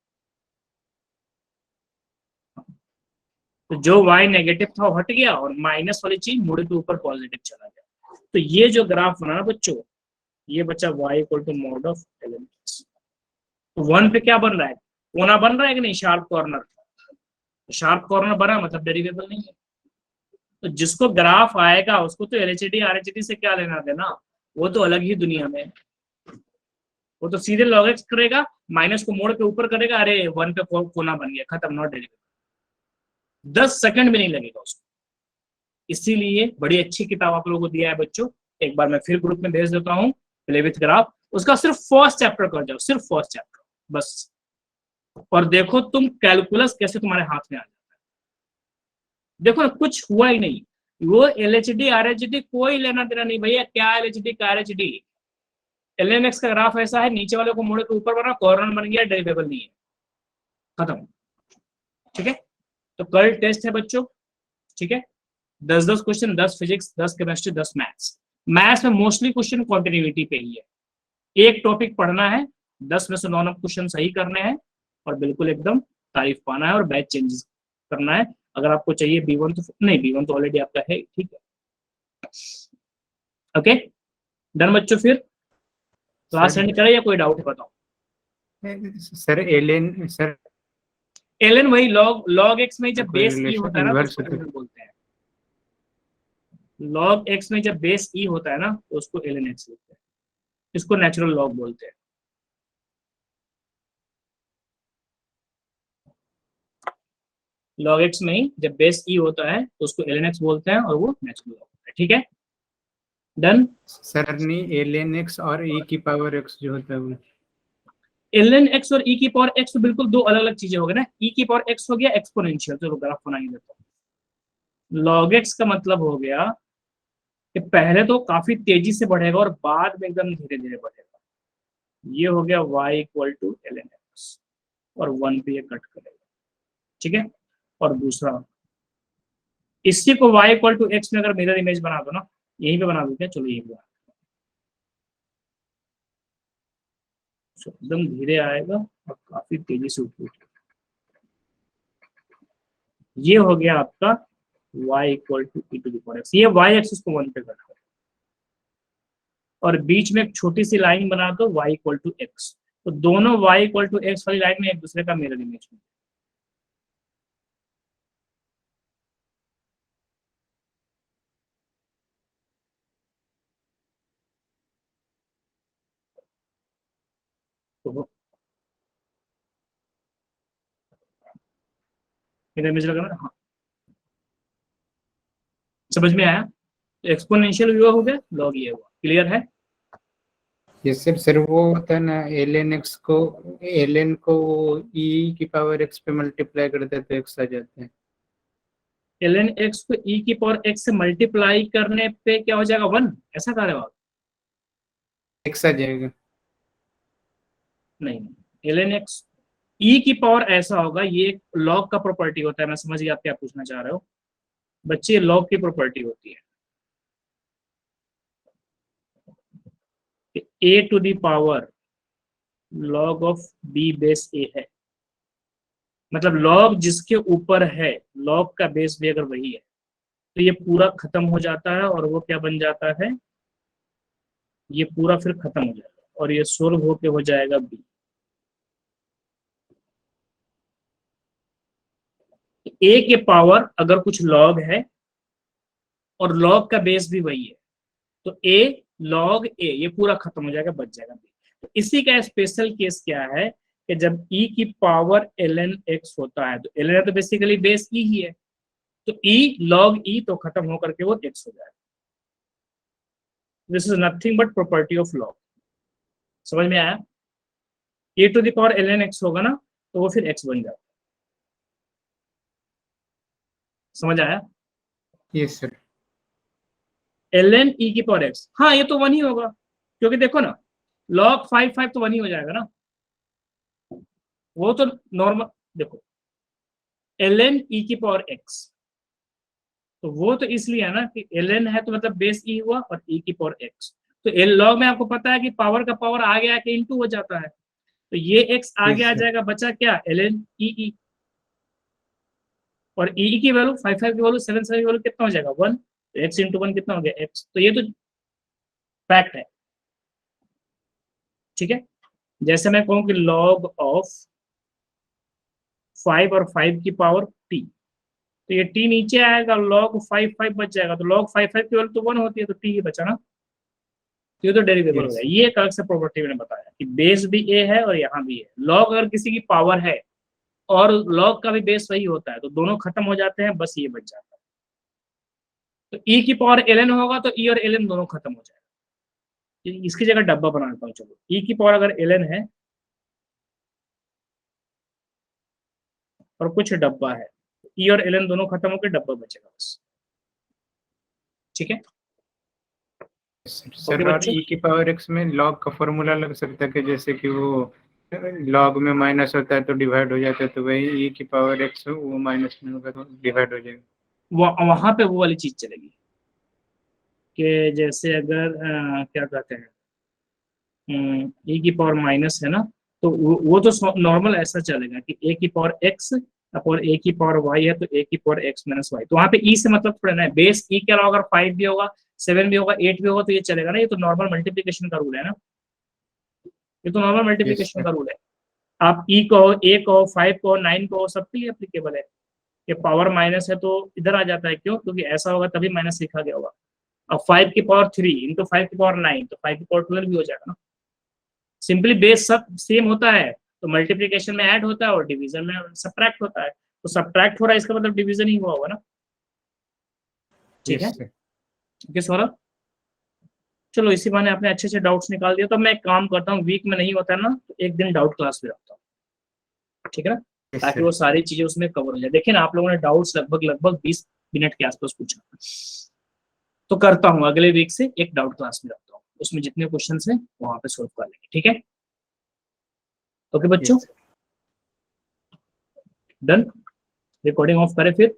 तो जो y नेगेटिव था वो हट गया और माइनस वाली चीज मुड़ के ऊपर पॉजिटिव चला गया। तो ये जो ग्राफ बना ना बच्चों, ये बच्चा y equal to mod of elements, तो 1 पे क्या बन रहा है, कोना बन रहा है कि नहीं, शार्प कॉर्नर, शार्प कॉर्नर बना मतलब डेरिवेबल नहीं है। तो जिसको ग्राफ आएगा उसको तो LHD RHD से क्या लेना देना, वो तो अलग ही दुनिया में, वो तो सीधे log x करेगा, माइनस को मोड़ के ऊपर करेगा, अरे 1 पे कोना बन गया, खत्म, नॉट डेरिवेबल, 10 सेकंड भी नहीं लगेगा उसको। इसीलिए बड़ी अच्छी किताब आप लोगों को दिया है बच्चों, एक बार मैं फिर ग्रुप में भेज देता हूँ, प्ले विथ ग्राफ, उसका सिर्फ फर्स्ट चैप्टर कर जाओ, सिर्फ फर्स्ट चैप्टर बस, और देखो तुम कैलकुलस कैसे तुम्हारे हाथ में आ जाता है। देखो ना, कुछ हुआ ही नहीं, वो LHD RHD कोई लेना देना नहीं भैया, क्या LHD का RHD, ln(x) का ग्राफ ऐसा है, नीचे वाले को मोड़े के ऊपर बना, कॉर्नर बन गया, डेरिवेबल नहीं है, खत्म। ठीक है, तो कल टेस्ट है बच्चों, ठीक है, 10-10 question, 10 physics, 10 chemistry, 10 maths. Maths में मोस्टली क्वेश्चन कॉन्टिन्यूटी पे ही है, एक टॉपिक पढ़ना है, 10 में से 9 क्वेश्चन सही करने हैं और बिल्कुल एकदम तारीफ पाना है और बैच चेंजेस करना है। अगर आपको चाहिए B1 तो नहीं, B1 तो ऑलरेडी आपका है, ठीक है, ओके डन बच्चों। फिर क्लास सेंड करें या कोई डाउट है बताओ। सर एलियन सर ln वही log x में जब बेस e होता है ना तो inverse उसको होता है। ln बोलते हैं, log x में जब बेस e होता है ना तो उसको ln x बोलते हैं, इसको नेचुरल लॉग बोलते हैं। log x में ही जब बेस e होता है तो उसको ln x बोलते हैं और वो नेचुरल लॉग होता है, ठीक है डन। सर नहीं एलियन एक्स और e की पावर x जो होता है वो ln x और e की पावर x तो बिल्कुल दो अलग अलग चीजें हो गई ना, e की पावर x हो गया एक्सपोनेंशियल, चलो ग्राफ बनाइए देता हूं। log x का मतलब हो गया कि पहले तो काफी तेजी से बढ़ेगा और बाद में एकदम धीरे धीरे बढ़ेगा, ये हो गया y = ln x और 1 पे ये कट करेगा, ठीक है। और दूसरा इसी को y = x में अगर मिरर इमेज बना दो ना, यहीं पे बना दो क्या, चलो यहीं पे बना दो, एकदम धीरे आएगा और काफी तेजी से ऊपर उठेगा। ये हो गया आपका y = e⁻x, ये y एक्सिस को 1 पे कट करेगा और बीच में एक छोटी सी लाइन बना दो y = x, तो दोनों y = x वाली लाइन में एक दूसरे का मिरर इमेज है। तो मिरर इमेज लगाना, हाँ समझ में आया, एक्सपोनेंशियल भी हो गया, लॉग ये हुआ, क्लियर है। ये सर वो होता है ना एलियन एक्स को एलियन को e की पावर x पे मल्टीप्लाई कर देते तो x आ जाते हैं। ln x को e की पावर x से मल्टीप्लाई करने पे क्या हो जाएगा 1, ऐसा कह रहे हो आप? x आ जाएगा। नहीं, ln x e की पावर ऐसा होगा, ये एक लॉग का प्रॉपर्टी होता है, मैं समझ गया आप क्या पूछना चाह रहे हो बच्चे, लॉग की प्रॉपर्टी होती है a to the power log of b base a है, मतलब लॉग जिसके ऊपर है, लॉग का बेस भी अगर वही है तो ये पूरा खत्म हो जाता है और वो क्या बन जाता है, ये पूरा फिर खत्म हो जाएगा और ये सोल्व होके हो जाएगा b। a के पावर अगर कुछ लॉग है और लॉग का बेस भी वही है तो a log a ये पूरा खत्म हो जाएगा, बच जाएगा b। तो इसी का स्पेशल केस क्या है कि जब e की पावर ln x होता है तो ln तो बेसिकली बेस e ही है, तो e log e तो खत्म होकर के वो x हो जाएगा। This is nothing but property of log, समझ में आया। e to the power ln x होगा ना तो वो फिर x बन जाता है, समझ आया। Yes sir. ln e की पावर x, हाँ ये तो 1 ही होगा क्योंकि देखो ना log 5 तो 1 ही हो जाएगा ना, वो तो नॉर्मल देखो ln e की पावर x तो वो तो इसलिए है ना कि ln है तो मतलब बेस e हुआ और e की पावर x, तो log में आपको पता है कि पावर का पावर आ गया कि इनटू हो जाता है, तो ये x आगे आ जाएगा, बचा क्या ln e और e की वैल्यू 5 की वैल्यू 7 की वैल्यू कितना हो जाएगा 1, तो x × 1 कितना हो गया x, तो ये तो फैक्ट है, ठीक है। जैसे मैं कहूं कि log ऑफ 5 और 5 की पावर t, तो ये t नीचे आएगा, log 5 बच जाएगा, तो log 5 की वैल्यू तो 1 होती है तो t ही बचा ना, तो ये तो डेरिवेबल हो गया। ये एक अलग से प्रॉपर्टी मैंने बताया कि बेस भी a है और यहाँ भी है, log अगर किसी की पावर है और log का भी बेस वही होता है तो दोनों खत्म हो जाते हैं, बस ये बच जाता है। तो e की पावर ln होगा तो e और ln दोनों खत्म हो जाएगा। इसकी जगह डब्बा बना देता हूँ। चलो e की पावर अगर ln है और कुछ डब्बा है, e और ln दोनों खत्म होकर डब्बा बचेगा बस। ठीक है सर और e की पावर x में log का फॉर्मूला लग सकता है कि जैसे कि वो log में माइनस होता है तो डिवाइड हो जाता है, तो वही e की पावर x वो माइनस में होगा तो डिवाइड हो जाएगा। वहां पे वो वाली चीज चलेगी कि जैसे अगर क्या कहते हैं e की पावर माइनस है ना, तो वो तो नॉर्मल ऐसा चलेगा कि a की पावर x और a की पावर y है तो a की पावर x माइनस वाई। तो वहां पे e से मतलब थोड़ा ना है, बेस e के अलावा अगर 5 भी होगा 7 भी होगा 8 भी होगा तो ये चलेगा ना। ये तो नॉर्मल मल्टीप्लिकेशन का रूल है ना, ये तो नॉर्मल मल्टीप्लिकेशन का रूल है। आप e कहो, a कहो, 5 कहो, 9 कहो, सब पे एप्लीकेबल है। ये पावर माइनस है तो इधर आ जाता है, क्यों? क्योंकि ऐसा होगा तभी माइनस लिखा गया होगा। अब 5 की पावर 3 इंटू 5 की पावर 9 तो 5 की पावर 12 भी हो जाएगा ना। सिंपली बेस सब सेम होता है तो मल्टीप्लिकेशन में ऐड होता है और डिवीजन में सब्ट्रैक्ट होता है। तो सब्ट्रैक्ट हो रहा है इसका मतलब डिवीजन ही हुआ होगा ना। ठीक है, ठीक है सौरभ। चलो इसी बहाने आपने अच्छे से डाउट्स निकाल दिया। तो मैं एक काम करता हूँ, वीक में नहीं होता है ना तो एक दिन डाउट क्लास में रखता हूँ, ठीक है ना, ताकि वो सारी चीजें उसमें कवर हो जाए। देखिए ना, आप लोगों ने डाउट्स लगभग 20 मिनट के आसपास पूछा, तो करता हूँ अगले वीक से एक डाउट क्लास में रखता हूँ, उसमें जितने क्वेश्चन है वहां पे सोल्व कर लेंगे। ठीक है, ओके बच्चों, डन। रिकॉर्डिंग ऑफ करें फिर।